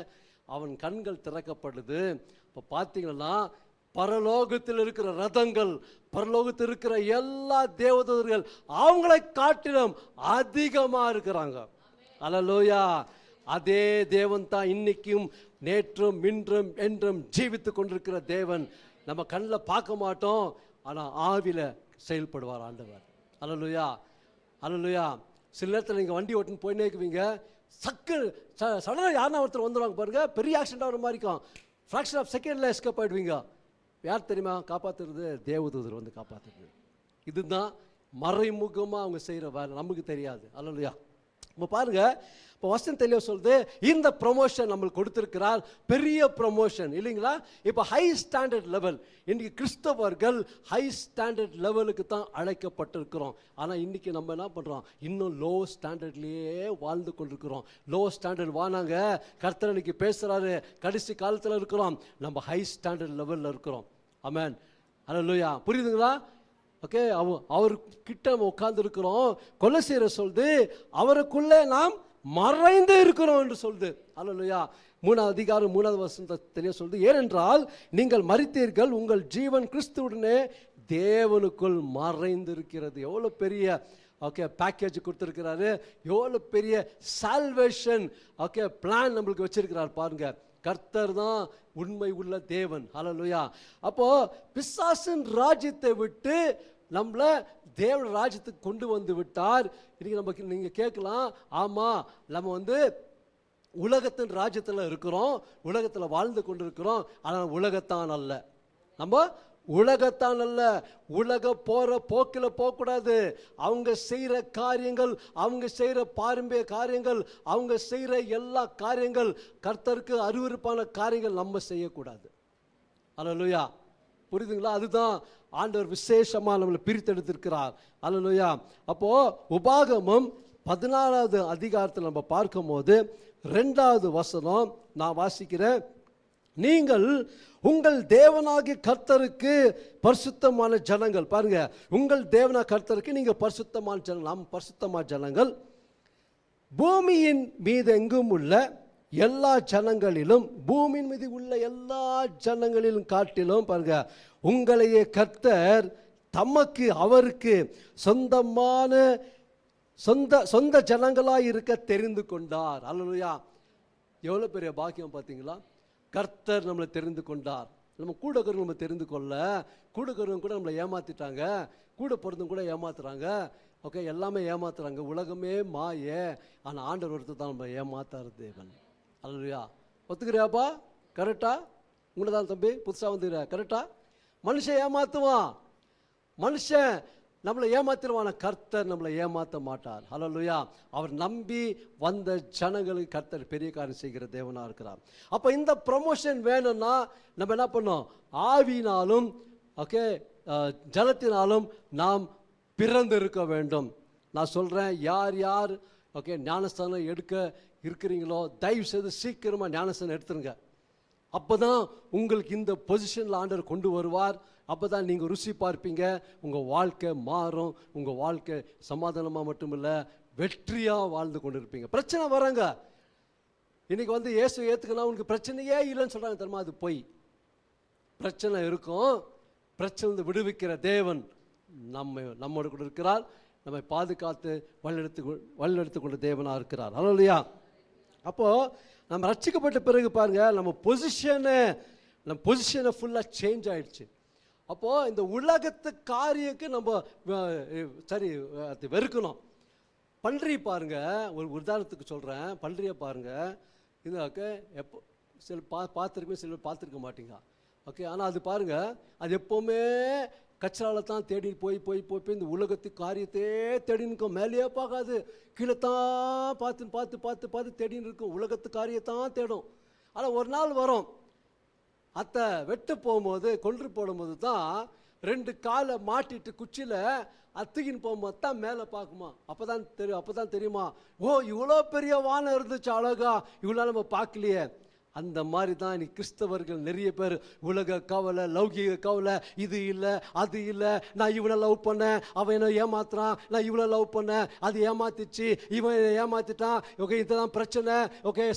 அவன் கண்கள் திறக்கப்படுது. இப்போ பார்த்தீங்கன்னா பரலோகத்தில் இருக்கிற ரதங்கள், பரலோகத்தில் இருக்கிற எல்லா தேவதூதர்கள் அவங்களை காட்டிலும் அதிகமாக இருக்கிறாங்க. அல்லேலூயா. அதே தேவன் தான் இன்னைக்கும் நேற்றும் இன்றும் என்றும் ஜீவித்து கொண்டிருக்கிற தேவன். நம்ம கண்ணில் பார்க்க மாட்டோம், ஆனால் ஆவியில் செயல்படுவார் ஆண்டவர். அல்லேலூயா, அல்லேலூயா. சில நேரத்தில் நீங்கள் வண்டி ஓட்டுன்னு போயினே இருக்குவீங்க, சடனாக யாருன்னா ஒருத்தர் வந்துடுவாங்க பாருங்க, பெரிய ஆக்சிடென்ட் ஆகிற மாதிரி இருக்கும். ஃப்ராக்ஷன் ஆஃப் செகண்டில் எஸ்கேப் ஆகிடுவீங்க. யார் தெரியுமா காப்பாற்றுறது? தேவதூதர் காப்பாற்றுறது. இதுதான் மறைமுகமாக அவங்க செய்கிற வேலை, நமக்கு தெரியாது. அல்லேலூயா. இப்போ பாருங்க, இப்போ வசனம் தெளிவா சொல்லுது, இந்த ப்ரொமோஷன் நம்மளுக்கு கொடுத்துருக்கிறார், பெரிய ப்ரொமோஷன் இல்லைங்களா? இப்போ ஹை ஸ்டாண்டர்ட் லெவல். இன்றைக்கி கிறிஸ்தவர்கள் ஹை ஸ்டாண்டர்ட் லெவலுக்கு தான் அழைக்கப்பட்டிருக்கிறோம். ஆனால் இன்றைக்கி நம்ம என்ன பண்ணுறோம், இன்னும் லோ ஸ்டாண்டர்ட்லேயே வாழ்ந்து கொண்டிருக்கிறோம். லோ ஸ்டாண்டர்ட் வானாங்க, கர்த்தர் இன்னைக்கு பேசுகிறாரு, கடைசி காலத்தில் இருக்கிறோம், நம்ம ஹை ஸ்டாண்டர்ட் லெவலில் இருக்கிறோம். ஆமென். அல்லேலூயா. புரியுதுங்களா? ஓகே, அவர்கிட்ட நம்ம உட்கார்ந்து இருக்கிறோம். கொலோசியர் சொல்லுது, அவருக்குள்ளே நாம் மறைந்து இருக்கிறோம் என்று சொல்லுது. அல்லேலூயா. 3வது அதிகாரம் 3வது வசனத்தை தெரிய சொல்லுது, ஏனென்றால் நீங்கள் மரித்தீர்கள், உங்கள் ஜீவன் கிறிஸ்துவுடனே தேவனுக்குள் மறைந்திருக்கிறது. எவ்வளோ பெரிய பேக்கேஜ் கொடுத்துருக்கிறாரு, எவ்வளோ பெரிய சால்வேஷன் பிளான் நம்மளுக்கு வச்சிருக்கிறார் பாருங்க. கர்த்தர் தான் உண்மை உள்ள தேவன். ஹல்லேலூயா. அப்போ பிசாசின் ராஜ்யத்தை விட்டு நம்மளை தேவன் ராஜ்யத்துக்கு கொண்டு வந்து விட்டார். இன்னைக்கு நீங்க கேட்கலாம், ஆமா நம்ம உலகத்தின் ராஜ்யத்தில் இருக்கிறோம், உலகத்தில் வாழ்ந்து கொண்டு இருக்கிறோம், ஆனால் உலகத்தான் அல்ல. நம்ம உலகத்தான் அல்ல. உலக போற போக்கில் போகக்கூடாது. அவங்க செய்கிற காரியங்கள், அவங்க செய்கிற பாரம்பரிய காரியங்கள், அவங்க செய்கிற எல்லா காரியங்கள் கர்த்தருக்கு அருவருப்பான காரியங்கள் நம்ம செய்யக்கூடாது. அல்லேலூயா. புரியுதுங்களா? அதுதான் ஆண்டவர் விசேஷமாக நம்மளை பிரித்தெடுத்திருக்கிறார். அல்லேலூயா. அப்போ உபாகமம் 14வது அதிகாரத்தில் நம்ம பார்க்கும் போது 2வது வசனம் நான் வாசிக்கிறேன். நீங்கள் உங்கள் தேவனாகிய கர்த்தருக்கு பரிசுத்தமான ஜனங்கள். பாருங்க, உங்கள் தேவனாகிய கர்த்தருக்கு நீங்கள் பரிசுத்தமான ஜனங்கள், நாம் பரிசுத்தமான ஜனங்கள். பூமியின் மீது எங்கும் உள்ள எல்லா ஜனங்களிலும், பூமியின் மீது உள்ள எல்லா ஜனங்களிலும் காட்டிலும் பாருங்க, உங்களையே கர்த்தர் தமக்கு அவருக்கு சொந்தமான சொந்த ஜனங்களாய் இருக்க தெரிந்து கொண்டார். அல்லேலூயா. எவ்வளோ பெரிய பாக்கியம் பார்த்தீங்களா? கர்த்தர் நம்மளை தெரிந்து கொண்டார். நம்ம கூட இருக்கிறவங்க நம்ம தெரிந்து கொள்ள, கூட இருக்கிறவங்க கூட நம்மளை ஏமாத்திட்டாங்க, கூட பிறந்தவங்க கூட ஏமாத்துறாங்க. எல்லாமே ஏமாத்துறாங்க. உலகமே மாயே, ஆனால் ஆண்டவர் ஒருத்தர் தான் நம்ம ஏமாத்தாரு தேவன். அல்லேலூயா. ஒத்துக்கிறியாப்பா? கரெக்டா? உங்களை தான் தம்பி புதுசாக வந்துக்கிற கரெக்டா? மனுஷன் ஏமாத்துவான், மனுஷன் நம்மளை ஏமாத்திடுவான, கர்த்தர் நம்மளை ஏமாற்ற மாட்டார். ஹல்லேலூயா. அவர் நம்பி வந்த ஜனங்களுக்கு கர்த்தர் பெரிய காரியம் செய்கிற தேவனாக இருக்கிறார். அப்போ இந்த ப்ரமோஷன் வேணும்னா நம்ம என்ன பண்ணோம்? ஆவியினாலும் ஜலத்தினாலும் நாம் பிறந்து இருக்க வேண்டும். நான் சொல்கிறேன், யார் யார் ஞானஸ்தானம் எடுக்க இருக்கிறீங்களோ தயவு செய்து சீக்கிரமாக ஞானஸ்தானம் எடுத்துருங்க. அப்போ தான் உங்களுக்கு இந்த பொசிஷனில் ஆண்டவர் கொண்டு வருவார். அப்போ தான் நீங்கள் ருசி பார்ப்பீங்க, உங்கள் வாழ்க்கை மாறும், உங்கள் வாழ்க்கை சமாதானமாக மட்டும் இல்லை வெற்றியாக வாழ்ந்து கொண்டு இருப்பீங்க. பிரச்சனை வராங்க. இன்றைக்கி இயேசு ஏற்றுக்கணும், உனக்கு பிரச்சனையே இல்லைன்னு சொல்கிறாங்க தெரியுமா? அது பொய். பிரச்சனை இருக்கும். பிரச்சனை விடுவிக்கிற தேவன் நம்மோடு கூட இருக்கிறார். நம்மை பாதுகாத்து வழிநடத்தி கொண்ட தேவனாக இருக்கிறார். அல்லேலூயா. அப்போது நம்ம ரட்சிக்கப்பட்ட பிறகு பாருங்கள், நம்ம பொசிஷனை ஃபுல்லாக சேஞ்ச் ஆகிடுச்சு. அப்போது இந்த உலகத்து காரியக்கு நம்ம சரி வெறுக்கணும். பன்றி பாருங்கள், ஒரு உதாரணத்துக்கு சொல்கிறேன். பன்றியை பாருங்கள், இது எப்போ சில பார்த்துருக்கே, சில பார்த்துருக்க மாட்டீங்க. ஆனால் அது பாருங்கள், அது எப்போவுமே கச்சராவில் தான் தேடி போய் இந்த உலகத்து காரியத்தையே தேடின்னு இருக்கும். மேலேயே பார்க்காது, கீழே தான் பார்த்து தேடின்னு இருக்கும். உலகத்து காரியத்தான் தேடும். ஆனால் ஒரு நாள் வரும், அத்தை வெட்டு போகும்போது, கொன்று போடும்போது தான் 2 காலை மாட்டிட்டு குச்சியில் அத்துக்கின்னு போகும்போது தான் மேலே பார்க்குமா. அப்போ தான் தெரியுமா, ஓ இவ்வளோ பெரிய வானம் இருந்துச்சு, அழகா, இவ்வளோ நம்ம பார்க்கலையே. அந்த மாதிரி தான் இன்னைக்கு கிறிஸ்தவர்கள் நிறைய பேர் உலக கவலை, லௌகிக கவலை, இது இல்லை அது இல்லை, நான் இவனை லவ் பண்ணேன், அவன் என்ன ஏமாத்துறான், நான் இவனை லவ் பண்ணேன், அது ஏமாத்திச்சு, இவன் ஏமாத்திட்டான், இதுதான் பிரச்சனை,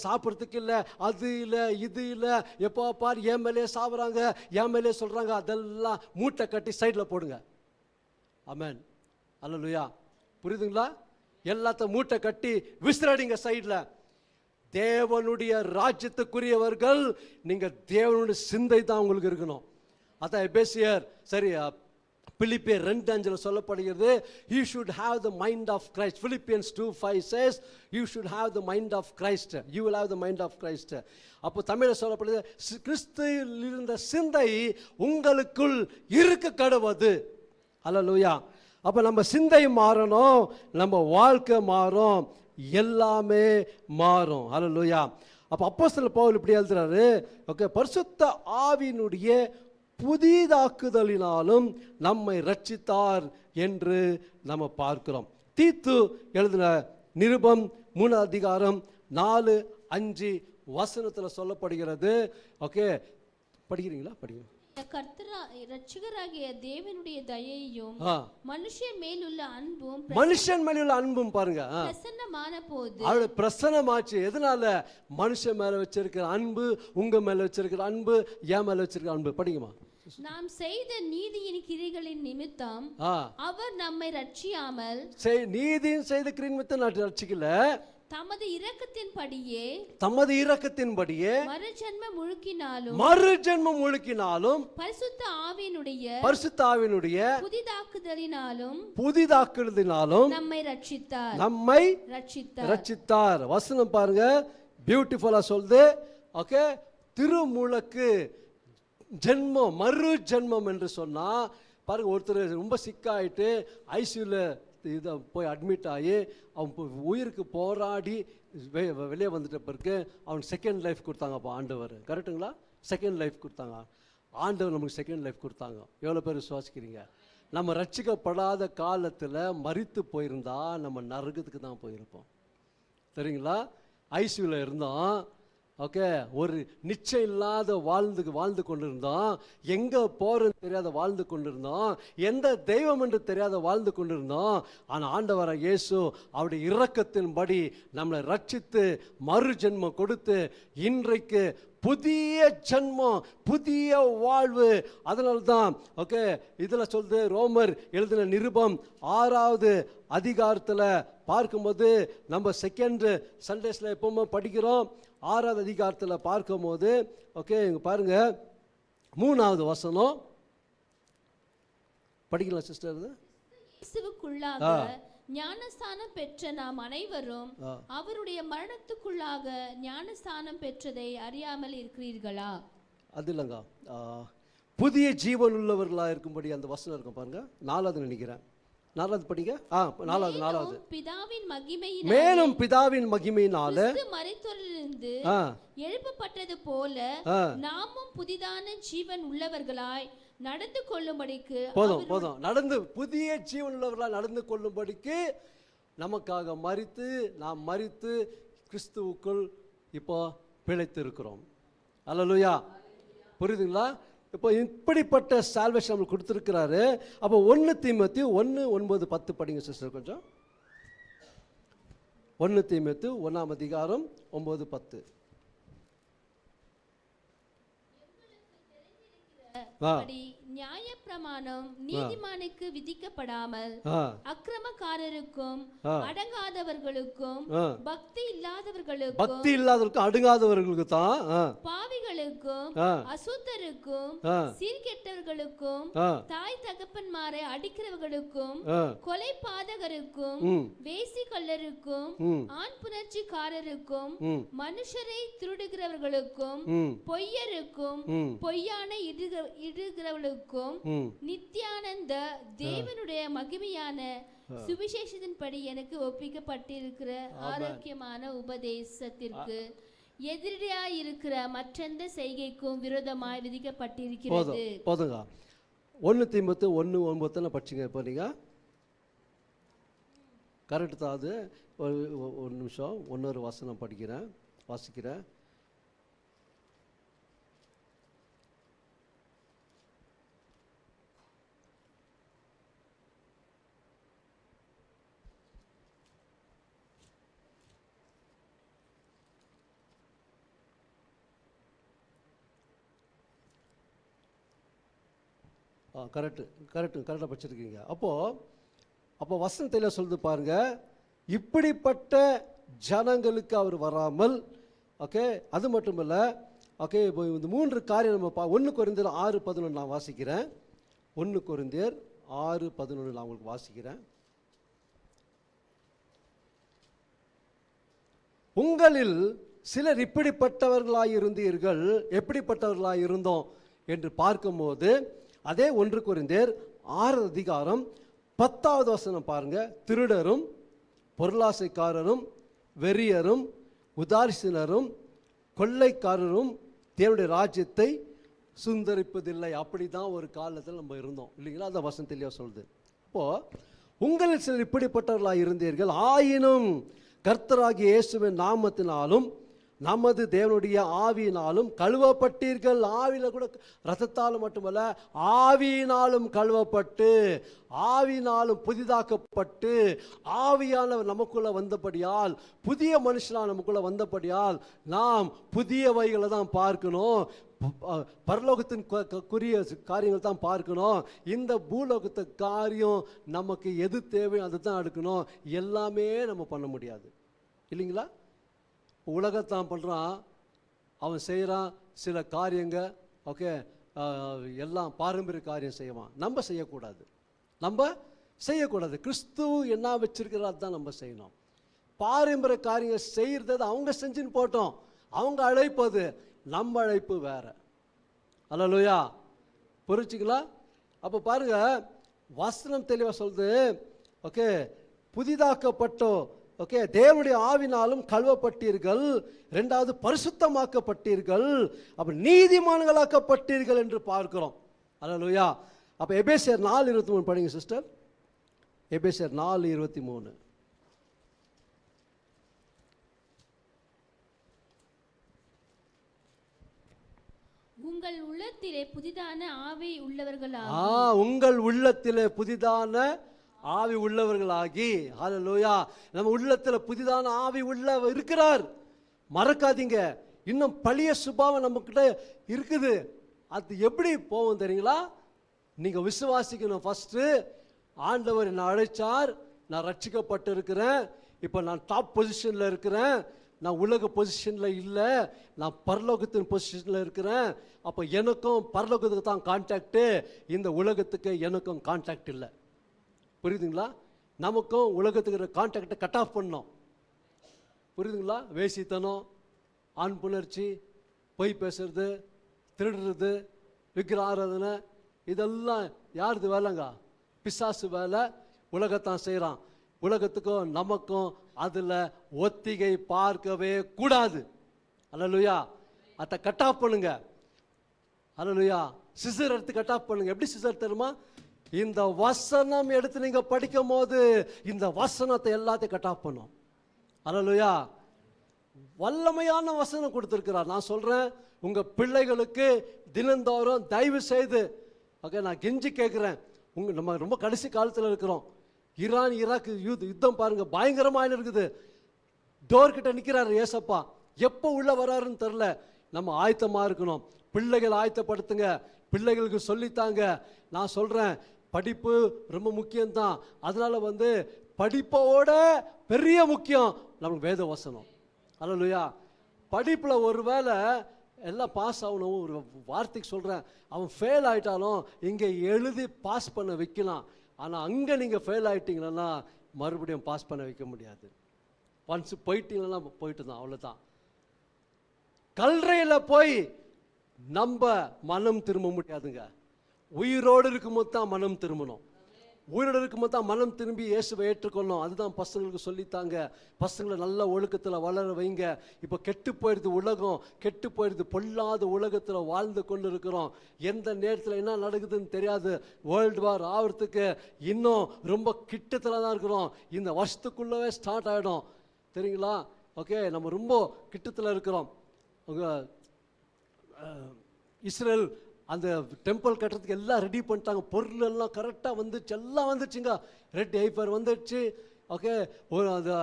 சாப்பிட்றதுக்கு இல்லை, அது இல்லை இது இல்லை, எப்போ பார் என் மேலே சாவுறாங்க, என் மேலே சொல்கிறாங்க. அதெல்லாம் மூட்டை கட்டி சைடில் போடுங்க. ஆமென். அல்லேலூயா. புரியுதுங்களா? எல்லாத்தையும் மூட்டை கட்டி விசிறடிங்க சைடில். தேவனுடைய ராஜ்யத்துக்குரியவர்கள், நீங்கள் தேவனுடைய சிந்தை தான் உங்களுக்கு இருக்கணும். அதான் எபேசியர் சரி பிலிப்பியர் 2:5 சொல்லப்படுகிறது, you should have the mind of Christ. Philippians 2:5 says you should have the mind of Christ. You will have the mind of Christ. அப்போ தமிழில் சொல்லப்படுது, கிறிஸ்துவில் இருந்த சிந்தை உங்களுக்குள் இருக்க கடவுது. அல்லேலூயா. அப்போ நம்ம சிந்தை மாறணும், நம்ம வாழ்க்கை மாறும், எல்லாமே மாறும். அல்லேலூயா. அப்போ அப்போஸ்தலர் பவுல் இப்படி எழுதுறாரு, பரிசுத்த ஆவியினுடைய புதிதாக்குதலினாலும் நம்மை ரட்சித்தார் என்று நம்ம பார்க்கிறோம். தீத்து எழுதின நிருபம் 3 அதிகாரம் 4-5 வசனத்தில் சொல்லப்படுகிறது. படிக்கிறீங்களா? படிங்க. ரட்சகராகிய தேவனுடைய தயையும் மனுஷன் மேலுள்ள அன்பும் பாருங்க பிரசன்னமான போது அவருடைய பிரசன்னமாச்சு. எதனால? மனுஷன் மேல வச்சிருக்கிற அன்பு, உங்க மேல வச்சிருக்கிற அன்பு, என் மேல வச்சிருக்கிற அன்பு. படிக்குமா? நாம் செய்த நீதியின் கிரிகளின் நிமித்தம் அவர் நம்மை ரட்சியாமல், நீதியின் செய்த கிரியின் நிமித்தம் நான் ரட்சிக்கல, தமது இரக்கத்தின்படியே மறுஜென்மம் முழுக்கினாலும் பரிசுத்த ஆவியினுடைய புதிதாக்குதலினாலும் நம்மை ரட்சித்தார். வசனம் பாருங்க, பியூட்டிஃபுல்லா சொல்லுது. ஓகே, திருமுழுக்கு ஜென்மம், மறு ஜென்மம் என்று சொன்னா பாருங்க, ஒருத்தர் ரொம்ப சிக்காயிட்டு ஐசியூல இதை போய் அட்மிட் ஆகி அவன் உயிருக்கு போராடி வெளியே வந்துட்ட பிறகு அவனுக்கு செகண்ட் லைஃப் கொடுத்தாங்கப்பா ஆண்டவர். கரெக்டுங்களா? செகண்ட் லைஃப் கொடுத்தாங்க ஆண்டவர், நமக்கு செகண்ட் லைஃப் கொடுத்தாங்க. எவ்வளோ பேர் விசுவாசிக்கிறீங்க? நம்ம ரட்சிக்கப்படாத காலத்தில் மரித்து போயிருந்தா நம்ம நரகத்துக்கு தான் போயிருப்போம். சரிங்களா? ஐசியூவில் இருந்தோம். ஓகே, ஒரு நிச்சயம் இல்லாத வாழ்ந்து கொண்டிருந்தோம். எங்கே போகிறன்னு தெரியாத வாழ்ந்து கொண்டிருந்தோம். எந்த தெய்வம் என்று தெரியாத வாழ்ந்து கொண்டிருந்தோம். ஆனால் ஆண்டவர இயேசு அவருடைய இரக்கத்தின்படி நம்மளை ரட்சித்து மறு ஜென்மம் கொடுத்து இன்றைக்கு புதிய ஜென்மம், புதிய வாழ்வு. அதனால தான் ஓகே இதில் சொல்லுது, ரோமர் எழுதின நிருபம் 6வது அதிகாரத்தில் பார்க்கும்போது, நம்ம செகண்ட் சண்டேஸில் எப்பவுமே படிக்கிறோம். 6வது அதிகாரத்தில் பார்க்கும்போது ஓகே இங்கே பாருங்க, 3வது வசனம் படிக்கலாம் சிஸ்டர். ஞானஸ்தானம் பெற்ற நாம் அனைவரும் அவருடைய மரணத்துக்குள்ளாக ஞானஸ்தானம் பெற்றதை அறியாமல் இருக்கிறீர்களா? அது இல்லைங்க, புதிய ஜீவன் உள்ளவர்களாக இருக்கும்படி அந்த வசனம் இருக்கும் பாருங்க. 4வது நினைக்கிறேன். 4வது படிங்க. 4வது மேலும் பிதாவின் மகிமையினால மரித்தோரிலிருந்து எழுப்பப்பட்டது போல நாமும் புதிதான ஜீவன் உள்ளவர்களாய் நடந்து கொள்ளும்படிக்கு. போதும் நடந்து புதிய ஜீவன் உள்ளவர்களாய் நடந்து கொள்ளும்படிக்கு நமக்காக நாம் மரித்து கிறிஸ்துவுக்குள் இப்போ பிழைத்து இருக்கிறோம். அல்லேலூயா. புரியுதுங்களா? இப்போ இப்படிப்பட்ட சால்வேஷன் நம்மளுக்கு கொடுத்துருக்கிறாரு. அப்போ 1 தீமோத்தேயு 1:9-10 படிங்க சிஸ்டர் கொஞ்சம். 1 தீமோத்தேயு 1ஆம் அதிகாரம் 9-10. நியாயப்பிரமாணம் நீதிமானுக்கு விதிக்கப்படாமல் அக்கிரமக்காரருக்கும் அடங்காதவர்களுக்கும் பக்தி இல்லாதவர்களுக்கும் அடங்காதவர்களுக்கு தான், பாவிகளுக்கும் அசுத்தருக்கும் சீர்கெட்டவர்களுக்கும் தாய் தகப்பன்மாரை அடிக்கிறவர்களுக்கும் கொலை பாதகருக்கும் வேசிக்கல்லருக்கும் ஆண் புணர்ச்சிக்காரருக்கும் மனுஷரை திருடுகிறவர்களுக்கும் பொய்யருக்கும் பொய்யான இடுகிறவர்களுக்கும் நித்தியானந்த தேவனுடைய மகிமையான சுவிசேஷத்தின்படி எனக்கு ஒப்பிக்கப்பட்டிருக்கிற ஆரோக்கியமான உபதேசத்திற்கு எதிரியாய் இருக்கிற மற்றெந்த செய்கைக்கும் விரோதமாய் விதிக்கப்பட்டிருக்கிறது. போதுங்க. 1 தீமோத்தேயு 1:9 படிச்சுங்க. இப்போ நீங்க கரெக்ட் தான். அது ஒரு நிமிஷம், இன்னொரு வசனம் வாசிக்கிறேன். கரெக்டாக படிச்சிருக்கீங்க. அப்போ வசனத்தில் சொல்லுது பாருங்க, இப்படிப்பட்ட ஜனங்களுக்கு அவர் வராமல். ஓகே, அது மட்டும் இல்லை. ஓகே, இப்போ இந்த 3 காரியம் நம்ம 1 கொரிந்தியர் 6:11 நான் வாசிக்கிறேன். 1 கொரிந்தியர் 6:11 நான் உங்களுக்கு வாசிக்கிறேன். உங்களில் சிலர் இப்படிப்பட்டவர்களாய் இருந்தீர்கள். எப்படிப்பட்டவர்களாய் இருந்தோம் என்று பார்க்கும்போது அதே 1 கொரிந்தியர் 6 அதிகாரம் 10வது வசனம் பாருங்க. திருடரும் பொருளாசைக்காரரும் வெறியரும் உதாசீனரும் கொள்ளைக்காரரும் தேவனுடைய ராஜ்யத்தை சுந்தரிப்பதில்லை. அப்படிதான் ஒரு காலத்தில் நம்ம இருந்தோம் இல்லைங்களா? அந்த வசனம் தெளிவாக சொல்லுது. அப்போ உங்களில் சிலர் இப்படிப்பட்டவர்களாக இருந்தீர்கள், ஆயினும் கர்த்தராகிய இயேசுவின் நாமத்தினாலும் நமது தேவனுடைய ஆவியினாலும் கழுவப்பட்டீர்கள். ஆவியில கூட ரத்தத்தாலும் மட்டுமல்ல, ஆவியினாலும் கழுவப்பட்டு, ஆவியினாலும் புதிதாக்கப்பட்டு, ஆவியானவர் நமக்குள்ள வந்தபடியால், புதிய மனுஷனா நமக்குள்ள வந்தபடியால் நாம் புதியவைகளை தான் பார்க்கணும். பரலோகத்தின் குறிய காரியங்கள் தான் பார்க்கணும். இந்த பூலோகத்து காரியம் நமக்கு எது தேவை அதை தான் எடுக்கணும். எல்லாமே நம்ம பண்ண முடியாது இல்லைங்களா? உலகத்தான் பண்ணுறான், அவன் செய்கிறான் சில காரியங்க, ஓகே, எல்லாம் பாரம்பரிய காரியம் செய்வான். நம்ம செய்யக்கூடாது. கிறிஸ்துவ என்ன வச்சிருக்கிறார் தான் நம்ம செய்யணும். பாரம்பரிய காரியங்கள் செய்கிறது அவங்க செஞ்சுன்னு போட்டோம். அவங்க அழைப்பது, நம்ம அழைப்பு வேற. அல்லேலூயா, புரிச்சுங்களா? அப்போ பாருங்க, வசனம் தெளிவாக சொல்லுது. ஓகே, புதிதாக்கப்பட்டோ, ஓகே, தேவனுடைய ஆவினாலும் கழுவப்பட்டீர்கள். ரெண்டாவது பரிசுத்தமாக்கப்பட்டீர்கள். அப்போ நீதிமான்களாக்கப்பட்டீர்கள் என்று பார்க்கிறோம். அல்லேலூயா. அப்போ எபேசியர் 4:23 படிங்க சிஸ்டர். எபேசியர் 4:23. உங்கள் உள்ளத்திலே புதிதான ஆவி உள்ளவர்களாகி. உங்கள் உள்ளத்திலே புதிதான ஆவி உள்ளவர்களாகி. ஹல்லேலூயா. நம்ம உள்ளத்துல புதிதான ஆவி உள்ள இருக்கிறார், மறக்காதீங்க. இன்னும் பழைய சுபாவம் நம்ம கிட்ட இருக்குது. அது எப்படி போகும் தெரியுங்களா? நீங்க விசுவாசிக்கணும். ஃபர்ஸ்ட், ஆண்டவர் என்னை அழைச்சார், நான் ரட்சிக்கப்பட்டு இருக்கிறேன், இப்போ நான் டாப் பொசிஷன்ல இருக்கிறேன், நான் உலக பொசிஷன்ல இல்லை, நான் பரலோகத்தின் பொசிஷன்ல இருக்கிறேன். அப்போ எனக்கும் பரலோகத்துக்கு தான் கான்டாக்டு, இந்த உலகத்துக்கு எனக்கும் கான்டாக்ட் இல்லை. புரியுதுங்களா? நமக்கும் உலகத்துக்கு கான்டாக்டை கட் ஆஃப் பண்ணோம். புரியுதுங்களா? வேசித்தனம், ஆண் புணர்ச்சி, பொய் பேசுறது, திருடுறது, விக்கிர ஆராதனை, இதெல்லாம் யாருது வேலைங்க? பிசாசு வேலை. உலகத்தான் செய்கிறான். உலகத்துக்கும் நமக்கும் அதில் ஒத்திகை பார்க்கவே கூடாது. அல்லேலூயா. அதை கட் ஆஃப் பண்ணுங்க. அல்லேலூயா. சிசர் எடுத்து கட் ஆஃப் பண்ணுங்க. எப்படி சிசர் தெரியுமா? இந்த வசனம் எடுத்து நீங்க படிக்கும் போது இந்த வசனத்தை எல்லாத்தையும் கட் ஆஃப் பண்ணும். அல்லேலூயா. வல்லமையான வசனம் கொடுத்திருக்கிறார். நான் சொல்றேன், உங்க பிள்ளைகளுக்கு தினந்தோறும் தயவு செய்து, ஓகே, நான் கெஞ்சி கேட்கிறேன். நம்ம ரொம்ப கடைசி காலத்தில் இருக்கிறோம். ஈரான் ஈராக் யுத்தம் பாருங்க, பயங்கரமாக இருக்குது. டோர் கிட்ட நிற்கிறாரு ஏசப்பா. எப்போ உள்ள வராருன்னு தெரில. நம்ம ஆயத்தமா இருக்கணும். பிள்ளைகள் ஆயத்தப்படுத்துங்க, பிள்ளைகளுக்கு சொல்லித்தாங்க. நான் சொல்றேன், படிப்பு ரொம்ப முக்கியம்தான். அதனால படிப்போட பெரிய முக்கியம் நமக்கு வேத வசனம். அல்லேலூயா. படிப்புல ஒருவேளை எல்லாம் பாஸ் ஆகணும். ஒரு வார்த்தைக்கு சொல்றேன், அவன் ஃபெயில் ஆயிட்டாலும் இங்க எழுதி பாஸ் பண்ண வைக்கலாம். ஆனால் அங்கே நீங்கள் ஃபெயில் ஆகிட்டீங்கன்னா மறுபடியும் பாஸ் பண்ண வைக்க முடியாது. ஒன்ஸ் போயிட்டீங்கன்னா போயிட்டு தான், அவ்வளோதான். கல்றையில் போய் நம்ம மனம் திரும்ப முடியாதுங்க. உயிரோடு இருக்கும்போது தான் மனம் திரும்பணும். உயிரோடு இருக்கும்போது தான் மனம் திரும்பி இயேசுவை ஏற்றுக்கொள்ளணும். அதுதான் பசங்களுக்கு சொல்லித்தாங்க. பசங்களை நல்ல ஒழுக்கத்தில் வளர வைங்க. இப்போ கெட்டு போயிடுது உலகம், கெட்டு போயிடுது. பொல்லாத உலகத்தில் வாழ்ந்து கொண்டு இருக்கிறோம். எந்த நேரத்தில் என்ன நடக்குதுன்னு தெரியாது. வேர்ல்டு வார் ஆகிறதுக்கு இன்னும் ரொம்ப கிட்டத்தில் தான் இருக்கிறோம். இந்த வருஷத்துக்குள்ளவே ஸ்டார்ட் ஆகிடும், தெரியுங்களா? ஓகே, நம்ம ரொம்ப கிட்டத்தில் இருக்கிறோம். இஸ்ரேல் அந்த டெம்பிள் கட்டுறதுக்கு எல்லாம் ரெடி பண்ணிட்டாங்க. பொருள் எல்லாம் கரெக்டாக வந்துச்சு, எல்லாம் வந்துச்சுங்க. ரெட் ஹைப்பர் வந்துடுச்சு. ஓகே, ஒரு அந்த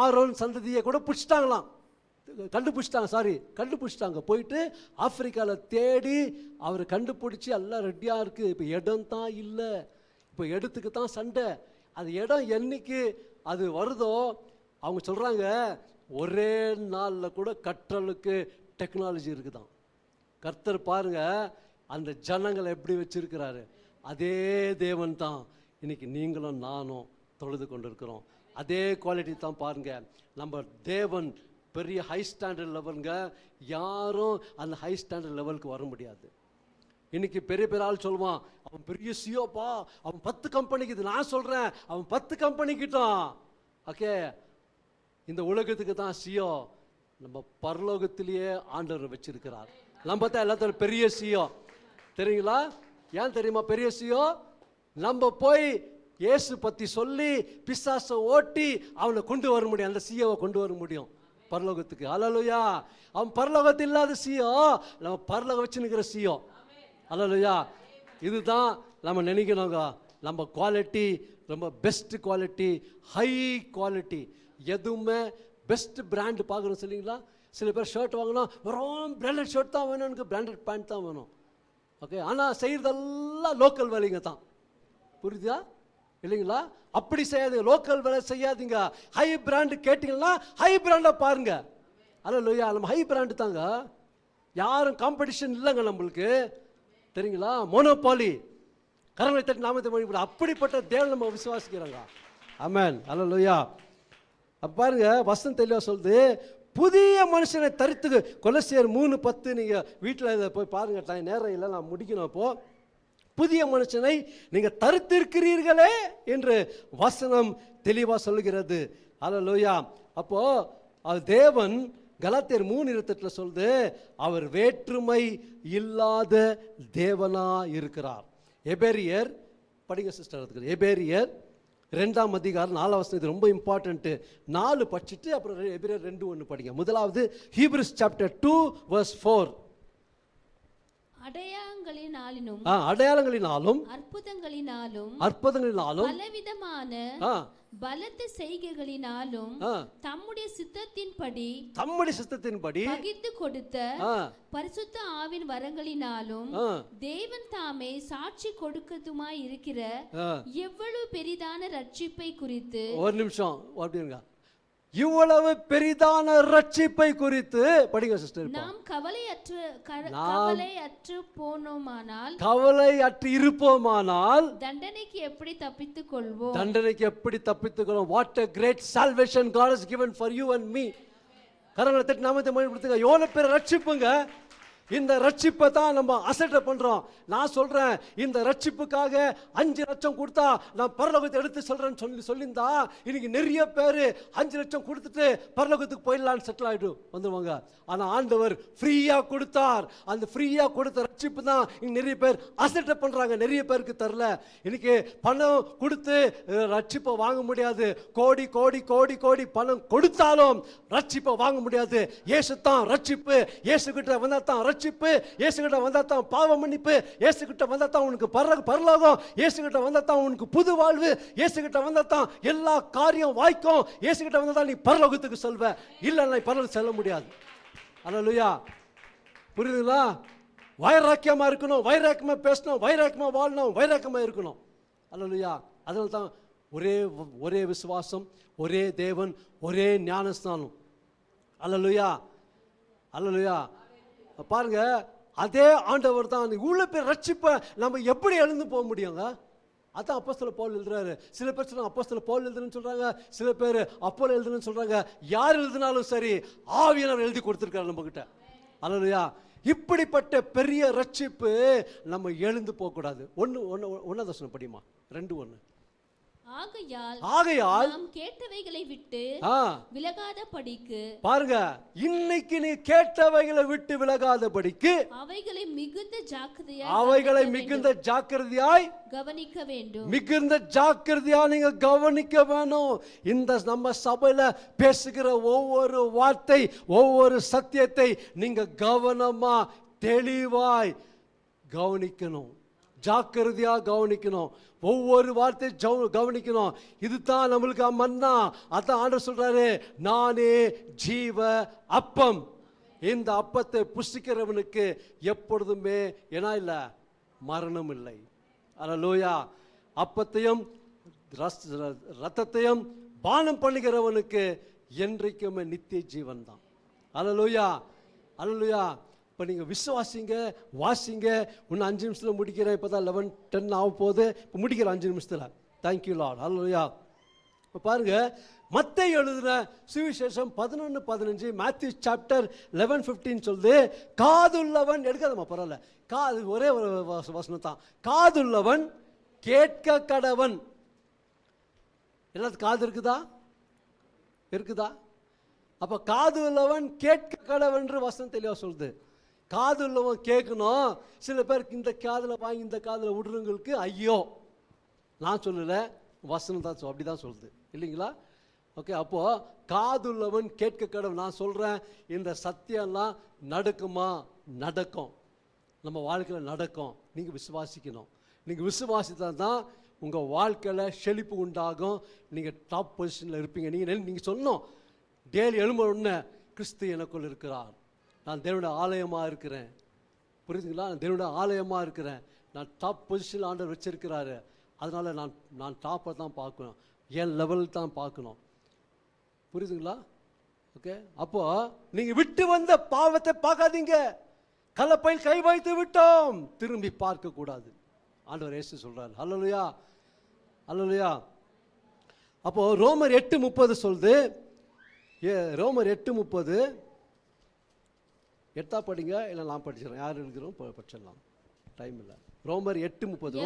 ஆரோன் சந்ததியை கூட பிடிச்சிட்டாங்களாம், கண்டுபிடிச்சிட்டாங்க. போயிட்டு ஆப்பிரிக்காவில் தேடி அவர் கண்டுபிடிச்சி எல்லாம் ரெடியாக இருக்குது. இப்போ இடம் தான் இல்லை, இப்போ இடத்துக்கு தான் சண்டை. அது இடம் என்னைக்கு அது வருதோ அவங்க சொல்கிறாங்க, ஒரே நாளில் கூட கற்றலுக்கு டெக்னாலஜி இருக்குதான். கர்த்தர் பாருங்க அந்த ஜனங்களை எப்படி வச்சிருக்கிறாரு. அதே தேவன் தான் இன்னைக்கு நீங்களும் நானும் தொழுது கொண்டிருக்கிறோம். அதே குவாலிட்டி தான் பாருங்க. நம்ம தேவன் பெரிய ஹை ஸ்டாண்டர்ட் லெவலுங்க. யாரும் அந்த ஹை ஸ்டாண்டர்ட் லெவலுக்கு வர முடியாது. இன்னைக்கு பெரிய பெரிய ஆள் சொல்லுவான், அவன் பெரிய சியோப்பா, அவன் 10 கம்பெனிக்கு. நான் சொல்றேன், அவன் 10 கம்பெனிக்கிட்டான். ஓகே, இந்த உலகத்துக்கு தான் சியோ. நம்ம பரலோகத்திலேயே ஆண்டவர் வச்சிருக்கிறார். நம்ம தான் எல்லாத்தோட பெரிய சியோ, தெரியுங்களா? ஏன் தெரியுமா பெரிய சியோ? நம்ம போய் இயேசு பத்தி சொல்லி பிசாசை ஓட்டி அவனை கொண்டு வர முடியும். அந்த சியோவை கொண்டு வர முடியும். பரலோகத்துக்கு. அல்லேலூயா. அவன் பரலோகத்தில் இல்லாத சியோம், நம்ம பரலோகம் வச்சு நிற்கிற சியோம். அல்லேலூயா. இதுதான் நம்ம நினைக்கணுங்க. நம்ம குவாலிட்டி ரொம்ப பெஸ்ட் குவாலிட்டி, ஹை குவாலிட்டி. எதுவுமே பெஸ்ட் பிராண்டு பார்க்கணும் சொல்லிங்களா? சில பேர் ஷர்ட் வாங்கினா வெறும் பிராண்டட் ஷர்ட் தான் வேணும், எனக்கு பிராண்டட் பேண்ட் தான் வேணும். ஓகே, ஆனால் செய்கிறதெல்லாம் லோக்கல் வேலைங்க தான். புரியுதா இல்லைங்களா? அப்படி செய்யாதீங்க, லோக்கல் வேலை செய்யாதீங்க. ஹை பிராண்டு கேட்டிங்கன்னா ஹை பிராண்டாக பாருங்க. அல்லேலூயா. நம்ம ஹை பிராண்டு தாங்க, யாரும் காம்படிஷன் இல்லைங்க நம்மளுக்கு, தெரியுங்களா? மோனோபாலி. கரங்களை தட்டி நாமத்தை மொழி, அப்படிப்பட்ட தேவன் நம்ம விசுவாசிக்கிறாங்க. ஆமென். அல்லேலூயா. அப்போ பாருங்க, வசனம் தெளிவாக சொல்லுது, புதிய மனுஷனை தரித்து. கொலோசியர் 3:10 நீங்கள் வீட்டில் இதை போய் பாருங்க, நேரம் இல்லை, நான் முடிக்கணும். அப்போது புதிய மனுஷனை நீங்கள் தரித்திருக்கிறீர்களே என்று வசனம் தெளிவாக சொல்லுகிறது. அல்லேலூயா. அப்போது தேவன் கலாத்தியர் 3:28 சொல்லுது, அவர் வேற்றுமை இல்லாத தேவனா இருக்கிறார். எபேரியர் படிங்க சிஸ்டர், அதுக்கு எபேரியர் 2ஆம் அதிகாரம் 4ஆம் வசனம். இது ரொம்ப இம்பார்ட்டன்ட்டு. 4 படிச்சுட்டு அப்புறம் எபிரேயர் 2:1 படிங்க. முதலாவது ஹீப்ரூஸ் சாப்டர் 2:4. அடையாளங்களினாலும் அற்புதங்களினாலும் பலவிதமான பலத்த செய்கைகளினாலும் தம்முடைய சித்தத்தின்படி பகிர்ந்து கொடுத்த பரிசுத்த ஆவின் வரங்களினாலும் தேவன் தாமே சாட்சி கொடுக்கதுமாய் இருக்கிற எவ்வளவு பெரிதான ரட்சிப்பை குறித்து. ஒரு நிமிஷம் அப்படிங்க. இவ்வளவு பெரிதான ரட்சிப்பை குறித்து படிங்க சிஸ்டர். நாம் கவலையற்று போனோமானால், கவலையற்று இருப்போமானால் தண்டனைக்கு எப்படி தப்பித்துக் கொள்வோம்? What a great salvation God has given for you and me. கரங்களை தட்டி நாமத்தை மகிமைப்படுத்துங்க. எவ்வளவு பெரிய ரட்சிப்புங்க. இந்த ரட்சிப்பை தான் நம்ம அசட்டை பண்றோம். நான் சொல்றேன், இந்த ரட்சிப்புக்காக 5 லட்சம் கொடுத்தா நான் பரலோகத்தை எடுத்து சொல்றேன்னு சொல்லியிருந்தா இன்னைக்கு நிறைய பேர் 5 லட்சம் கொடுத்துட்டு பரலோகத்துக்கு போயிடலான்னு செட்டில் ஆகிட்டு வந்துடுவாங்க. ஆனால் ஆண்டவர் ஃப்ரீயா கொடுத்தார். அந்த ஃப்ரீயா கொடுத்த ரட்சிப்பு தான் இங்க நிறைய பேர் அசட்டை பண்றாங்க, நிறைய பேருக்கு தரல. இன்னைக்கு பணம் கொடுத்து ரட்சிப்பை வாங்க முடியாது. கோடி கோடி கோடி கோடி பணம் கொடுத்தாலும் ரட்சிப்பை வாங்க முடியாது. இயேசு தான் ரட்சிப்பு. இயேசு கிட்ட வந்தா தான் ரட்சிப்பு. இயேசு கிட்ட வந்தா தான் பாவ மன்னிப்பு. இயேசு கிட்ட வந்தா தான் உனக்கு பரலோகம். இயேசு கிட்ட வந்தா தான் உனக்கு புது வாழ்வு. இயேசு கிட்ட வந்தா தான் எல்லா காரியம் வாய்க்கும். இயேசு கிட்ட வந்தா தான் நீ பரலோகத்துக்கு செல்வ. இல்ல நீ பரலோகம் செல்ல முடியாது. அல்லேலூயா. புரியுதுங்களா? வைராக்கியமா இருக்கணும், வைராக்கியமா பேசணும், வைராக்கியமா வாழணும், வைராக்கியமா இருக்கணும். அல்லேலூயா. அதனால தான் ஒரே விசுவாசம், ஒரே தேவன், ஒரே ஞானஸ்நானம். அல்லேலூயா. அல்லேலூயா. பாருங்க, அதே ஆண்டவர் தான். இவ்வளவு பேர் ரட்சிப்பை நம்ம எப்படி எழுந்து போக முடியுங்க? அதான் அப்போஸ்தலர் பவுல் எழுதுறாரு. சில பேர் சொல்றாங்க அப்போஸ்தலர் பவுல் எழுதுன்னு சொல்றாங்க, சில பேர் அப்போல எழுதுன்னு சொல்றாங்க. யார் எழுதினாலும் சரி, ஆவியானவர் எழுதி கொடுத்திருக்காரு நம்ம கிட்ட. அல்லேலூயா. இப்படிப்பட்ட பெரிய ரட்சிப்பு நம்ம எழுந்து போக கூடாது. ஒன்னு தர்சனம் படிமா 2:1. ஆகையால் நாம் கேட்டவைகளை விட்டு விலகாதபடிக்கு. பாருங்க, இன்னைக்கு நீ கேட்டவைகளை விட்டு விலகாதபடிக்கு அவைகளை மிகுந்த ஜாக்கிரதையாய் கவனிக்க வேண்டும். மிகுந்த ஜாக்கிரதையா நீங்க கவனிக்க வேணும். இந்த நம்ம சபையில பேசுகிற ஒவ்வொரு வார்த்தை, ஒவ்வொரு சத்தியத்தை நீங்க கவனமா தெளிவாய் கவனிக்கணும். ஜாக்கிரதையா கவனிக்கணும். ஒவ்வொரு வார்த்தை கவனிக்கணும். இதுதான் நம்மளுக்கு மன்னா. அதான் ஆண்டவர் சொல்றாரு, நானே ஜீவ அப்பம். இந்த அப்பத்தை புசிக்கிறவனுக்கு எப்பொழுதுமே என்ன இல்லை, மரணம் இல்லை. அல்லேலூயா. அப்பத்தையும் ரத்தத்தையும் பானம் பண்ணுகிறவனுக்கு என்றைக்குமே நித்திய ஜீவன் தான். அல்லேலூயா. அல்லேலூயா. இப்போ நீங்கள் விசுவாசிங்க, வாசிங்க. இன்னும் 5 நிமிஷத்தில் முடிக்கிறேன். இப்போ தான் 11:10 ஆக போகுது. இப்போ முடிக்கிறேன் 5 நிமிஷத்தில். Thank you Lord. அல்லேலூயா. இப்போ பாருங்க, மத்தேயு எழுதின சுவிசேஷம் 11:15, மேத்யூ சாப்டர் 11:15 சொல்லுது, காதுள்ளவன் எடுக்காதம்மா பரவாயில்ல, காது ஒரே ஒரு வசனம் தான். காதுள்ளவன் கேட்க கடவன். எல்லாத்துக்கும் காது இருக்குதா? அப்போ காது உள்ளவன் கேட்க கடவன் வசனம் தெளிவாக சொல்லுது. காது உள்ளவன் கேட்கணும். சில பேருக்கு இந்த காதில் வாங்கி இந்த காதில் விடுறவங்களுக்கு ஐயோ. நான் சொல்லலை, வசனம் தான் அப்படி தான் சொல்லுது இல்லைங்களா? ஓகே, அப்போ காதுள்ளவன் கேட்க கடவுள். நான் சொல்றேன், இந்த சத்தியம்லாம் நடக்குமா? நடக்கும், நம்ம வாழ்க்கையில் நடக்கும். நீங்கள் விசுவாசிக்கணும். நீங்கள் விசுவாசித்தா தான் உங்கள் வாழ்க்கையில் செழிப்பு உண்டாகும். நீங்கள் டாப் பொசிஷனில் இருப்பீங்க. நீங்கள் சொன்னோம், டெய்லி எழும்ப உடனே கிறிஸ்து எனக்குள் இருக்கிறார், நான் தேவனுடைய ஆலயமாக இருக்கிறேன். புரியுதுங்களா? நான் தேவனுடைய ஆலயமாக இருக்கிறேன், நான் டாப் பொசிஷனில் ஆண்டவர் வச்சிருக்கிறாரு. அதனால் நான் டாப்பை தான் பார்க்கணும், என் லெவல் தான் பார்க்கணும். புரியுதுங்களா? ஓகே, அப்போ நீங்கள் விட்டு வந்த பாவத்தை பார்க்காதீங்க. கலப்பையில் கை வைத்து விட்டோம், திரும்பி பார்க்க கூடாது. ஆண்டவர் இயேசு சொல்றார். அல்லேலூயா, அல்லேலூயா. அப்போ ரோமர் 8:30 சொல்லுது. ரோமர் 8:30 எடுத்தா படிங்க, இல்லை நான் படிச்சிடறேன். யார் இருக்கிறோம் படிச்சிடலாம், டைம் இல்லை. ரோமர் 8:30.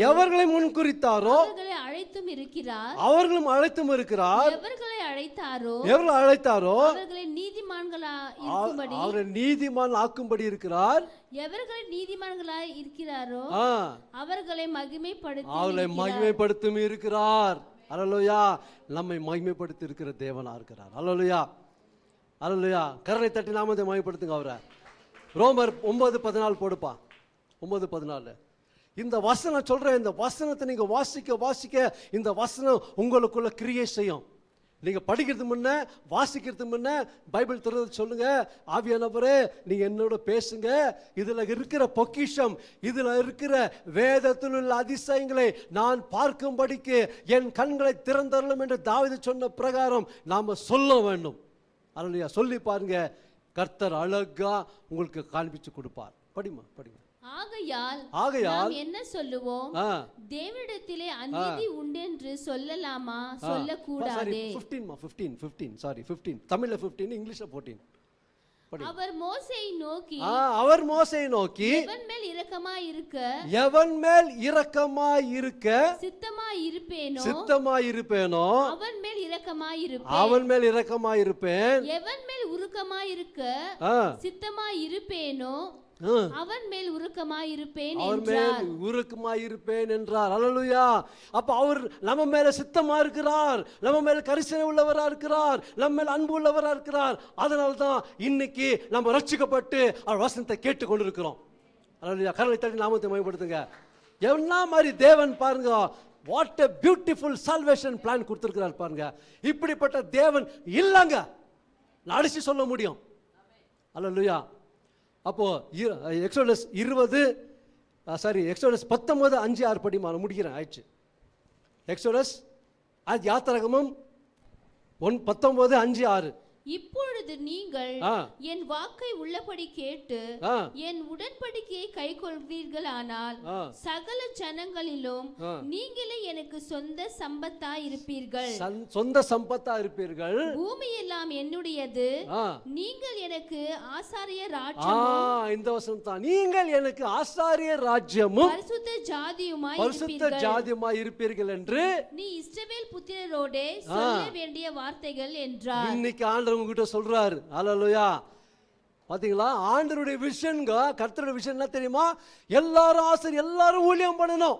எவர்களை முன் குறித்தாரோ அவர்களை அழைத்தும் இருக்கிறார். அவர்களும் அழைத்தும் இருக்கிறார். எவர்களை அழைத்தாரோ அவர்களை நீதிமான் ஆக்கும்படி இருக்கிறார். எவர்களை நீதிமான்களாய் இருக்கிறாரோ அவர்களை மகிமைப்படுத்தும் இருக்கிறார். அல்லேலூயா. நம்மை மகிமைப்படுத்தி இருக்கிற தேவனா இருக்கிறார். அல்லேலூயா, அல்லேலூயா. கரலை தட்டி நாமத்தை மகிமைப்படுத்துங்க அவரை. ரோமர் 9:14 போடுப்பா. 9:14. இந்த வசனம் சொல்றேன், இந்த வசனத்தை நீங்க வாசிக்க இந்த வசனம் உங்களுக்குள்ள கிரியை செய்யும். நீங்க படிக்கிறது முன்ன, வாசிக்கிறது முன்ன பைபிள் திறந்து சொல்லுங்க, ஆவியானவரே நீங்க என்னோட பேசுங்க, இதுல இருக்கிற பொக்கிஷம், இதுல இருக்கிற வேதத்தில் உள்ள அதிசயங்களை நான் பார்க்கும்படிக்கு என் கண்களை திறந்தரலும் என்று தாவீது சொன்ன பிரகாரம் நாம சொல்ல வேண்டும். அல்லேலூயா. சொல்லி பாருங்க, கர்த்தர் அழகா உங்களுக்கு காண்பிச்சு கொடுப்பார். படிமா, படிங்க. ஆகையால் நாம் என்ன சொல்லுவோம்? தேவனிடத்திலே அநீதி உண்டென்று சொல்லலாமா, சொல்லக்கூடாதே? 15 தமிழ்ல 15, இங்கிலீஷ்ல 14. அவர் மோசேயை நோக்கி எவன் மேல் இரக்கமாய் இருக்க சித்தமாய் இருப்பேனோ அவன் மேல் இரக்கமாய் இருப்பேன். எவன் மேல் உருக்கமாய் இருக்க சித்தமாய் இருப்பேனோ அவன் மேல் உருக்கமாய் இருப்பேன் என்றார். அல்லேலூயா. அப்ப அவர் நம்ம மேல சித்தமா இருக்கிறார், நம்ம மேல கரிசனை உள்ளவரா இருக்கிறார், நம்ம மேல அன்பு உள்ளவரா இருக்கிறார். அதனால தான் இன்னைக்கு நம்ம ரட்சிக்கப்பட்டு அவர் வசனத்தை கேட்டு கொண்டிருக்கிறோம். அல்லேலூயா. கரலை தட்டி நாமத்தை மகிமைப்படுத்துங்க. என்ன மாதிரி தேவன் பாருங்க, what a beautiful salvation plan கொடுத்திருக்கிறார் பாருங்க. இப்படிப்பட்ட தேவன் இல்லங்க, நான் அடிச்சு சொல்ல முடியும். அல்லேலூயா. அப்போ எக்ஸோடஸ் 19:5-6 படிமா, முடிக்கிறேன், ஆயிடுச்சு. எக்ஸோடஸ் யாத்திராகமம் 19:5-6. இப்பொழுது நீங்கள் என் வாக்கை உள்ளபடி கேட்டு என் உடன்படிக்கையை கைக்கொள்வீர்களானால் சகல ஜனங்களிலும் நீங்களே எனக்கு சொந்த சம்பத்தா இருப்பீர்கள். பூமி எல்லாம் என்னுடையது, நீங்கள் எனக்கு ஆசாரிய ராஜ்யமும். இந்த வசனம் தான், நீங்கள் எனக்கு ஆசாரிய ராஜ்யமும் பரிசுத்த ஜாதியுமாய் இருப்பீர்கள் என்று நீ இஸ்ரவேல் புத்திரரோடே சொல்ல வேண்டிய வார்த்தைகள் என்றார். இன்னைக்கு ஆண்டவர் உங்ககிட்ட சொல்றாரு. அல்லேலூயா. பாத்தீங்களா? ஆண்டவருடைய விஷன்ங்க, கர்த்தருடைய விஷன் என்ன தெரியுமா? எல்லாரும் ஆசிரியர், எல்லாரும் ஊழியம் பண்ணணும்.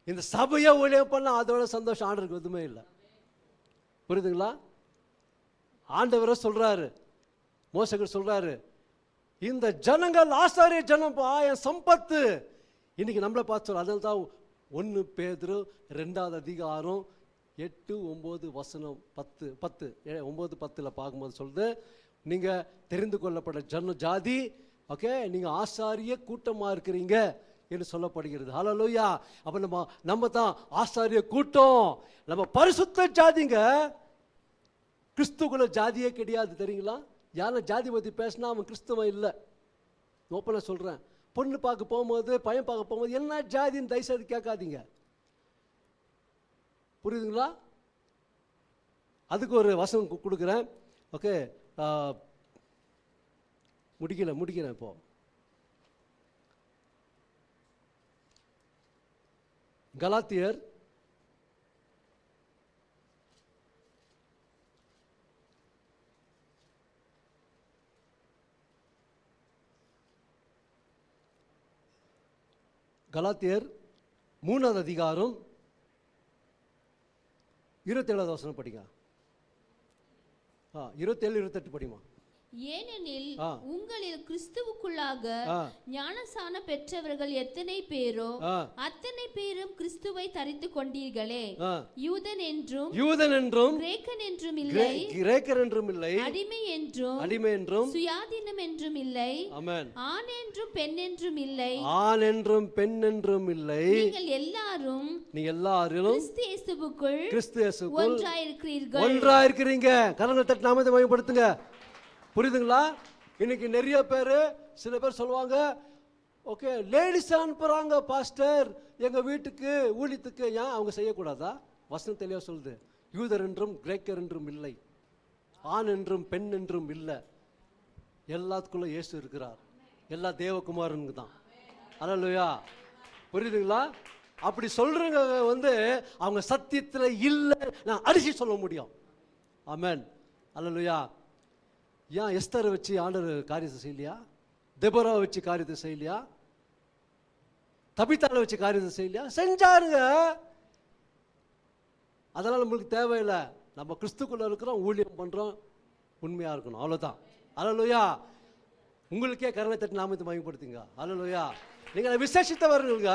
இந்த சபையை ஊழியம் பண்ண அதோட சந்தோஷம் ஆண்டவருக்கு எதுவுமே இல்லை. புரியுதுங்களா? ஆண்டவரை சொல்றாரு, மோசேக்கு சொல்றாரு, இந்த ஜனங்கள் ஆசாரிய ஜனம்பா, என் சம்பத்து. இன்னைக்கு நம்மளை பார்த்து சொல்ல. அதனால தான் 1 பேதுரு 2 8, 9 வசனம் 10 9, 10 பார்க்கும்போது சொல்லுது, நீங்க தெரிந்து கொள்ளப்பட்ட ஜாதி, ஓகே, நீங்க ஆசாரிய கூட்டமா இருக்கிறீங்க என்று சொல்லப்படுகிறது. ஹல்லேலூயா. அப்ப நம்ம தான் ஆசாரிய கூட்டம், நம்ம பரிசுத்த ஜாதிங்க. கிறிஸ்துக்குள்ள ஜாதியே கிடையாது, தெரியுங்களா? யாரும் ஜாதி பத்தி பேசினா அவன் கிறிஸ்துவன் இல்லை. ஓப்பனா சொல்றேன். பொண்ணு பார்க்க போகும்போது, பையன் பார்க்க போகும்போது என்ன ஜாதின்னு தயவுசெய்து கேட்காதீங்க. புரியுதுங்களா? அதுக்கு ஒரு வசனம் கொடுக்குறேன். ஓகே, முடிக்கிறேன் இப்போ. கலாத்தியர் 3 அதிகாரம் 27வது வசனம் படிங்க. 27, 28 படிமா. ஏனெனில் உங்களில் கிறிஸ்துவுக்குள்ளாக ஞானசானம் பெற்றவர்கள் எத்தனை பேரோ அத்தனை பேரும் கிறிஸ்துவை தரித்துக் கொண்டீர்களே. யூதன் என்றும் கிரேக்கன் என்றும் இல்லை, அடிமை என்றும் சுயாதீனம் என்றும் இல்லை, ஆண் என்றும் பெண் என்றும் இல்லை, நீங்கள் எல்லாரும் கிறிஸ்து இயேசுவுக்குள் ஒன்றாயிருக்கிறீங்க. கரங்களை தட்டி நாமத்தை மகிமைப்படுத்துங்க. புரியுதுங்களா? இன்னைக்கு நிறைய பேர், சில பேர் சொல்லுவாங்க, ஓகே லேடிஸ் அனுப்புறாங்க பாஸ்டர் எங்க வீட்டுக்கு ஊழியத்துக்கு, ஏன் அவங்க செய்யக்கூடாதா? வசனம் தெளிவாக சொல்லுது, யூதர் என்றும் கிரேக்கர் என்றும் இல்லை, ஆண் என்றும் பெண் என்றும் இல்லை, எல்லாத்துக்குள்ள இயேசு இருக்கிறார், எல்லா தேவகுமாரனுக்கு தான். அல்லேலூயா. புரியுதுங்களா? அப்படி சொல்றவங்க அவங்க சத்தியத்தில் இல்லை நான் அடிச்சு சொல்ல முடியும். ஆமென். அல்லேலூயா. ஏன் எஸ்தரை வச்சு ஆண்டவர் காரியத்தை செய்யலையா? தெபோராவை வச்சு காரியத்தை செய்யலையா? தபித்தாளை வச்சு காரியத்தை செய்யலையா? செஞ்சாருங்க. அதெல்லாம் நம்மளுக்கு தேவையில்லை. நம்ம கிறிஸ்துக்குள்ள இருக்கிறோம், ஊழியம் பண்றோம், உண்மையா இருக்கணும், அவ்வளவுதான். அல்லேலூயா. உங்களுக்கே கருணை தட்டி நாமத்தை மகிமைப்படுத்துங்க. அல்லேலூயா. நீங்க விசேஷித்தவர்களுங்க.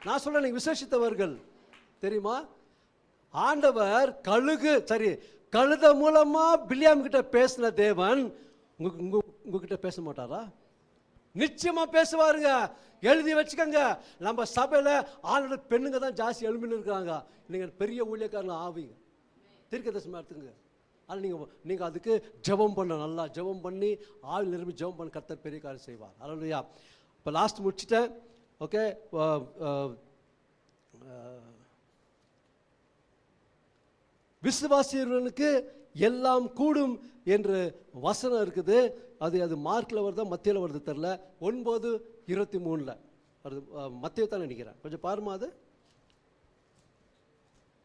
நான் சொல்றேன், நீங்க விசேஷித்தவர்கள் தெரியுமா? ஆண்டவர் கழுத மூலமா பிலியாம் கிட்ட பேசின தேவன் உங்ககிட்ட பேச மாட்டாரா? நிச்சயமா பேசுவாருங்க. எழுதி வச்சுக்கோங்க. நம்ம சபையில ஆண்கள் பெண்ணுங்க தான் ஜாஸ்தி எழுப்பின்னு இருக்காங்க. நீங்க பெரிய ஊழியக்காரங்க ஆவீங்க, தீர்க்கதரிசனம் எடுத்துங்க. ஆனால் நீங்க அதுக்கு ஜெபம் பண்ண, நல்லா ஜெபம் பண்ணி ஆள் நிரம்பி ஜெபம் பண்ண கர்த்தர் பெரிய காரியம் செய்வார். அல்லேலூயா. இப்போ லாஸ்ட் முடிச்சுட்டேன். ஓகே, விசுவாசியர்களுக்கு எல்லாம் கூடும் என்று வசனம் இருக்குது. அது மார்க்கில் வருதா மத்தியில் வருது தெரியல. 9:23 வருது. மத்திய தான் நினைக்கிறேன். கொஞ்சம் பாருமா, அது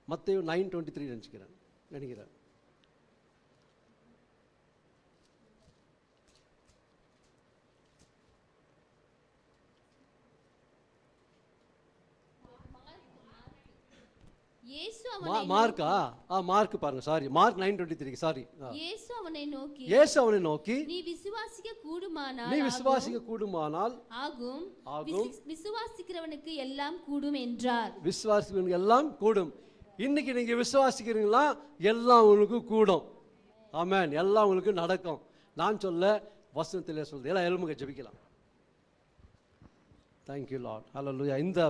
மத்தேயு 9:23 நினைக்கிறேன். மார்க் பாருங்க. Sorry, mark 9:23. சாரி. இயேசு அவனை நோக்கி நீ விசுவாசிக்க கூடுமானால் ஆகும், விசுவாசிக்கிறவனுக்கு எல்லாம் கூடும் என்றார். விசுவாசிக்கிறவனுக்கு எல்லாம் கூடும். இன்னைக்கு நீங்க விசுவாசிக்கிறீங்களா? எல்லாம் உங்களுக்கு கூடும். ஆமென். எல்லாம் உங்களுக்கு நடக்கும். நான் சொல்ல வசனத்திலே சொல்லுது. எல்லாம் எழுமுக ஜெபிக்கலாம். Thank you Lord. ஹல்லேலூயா. இந்த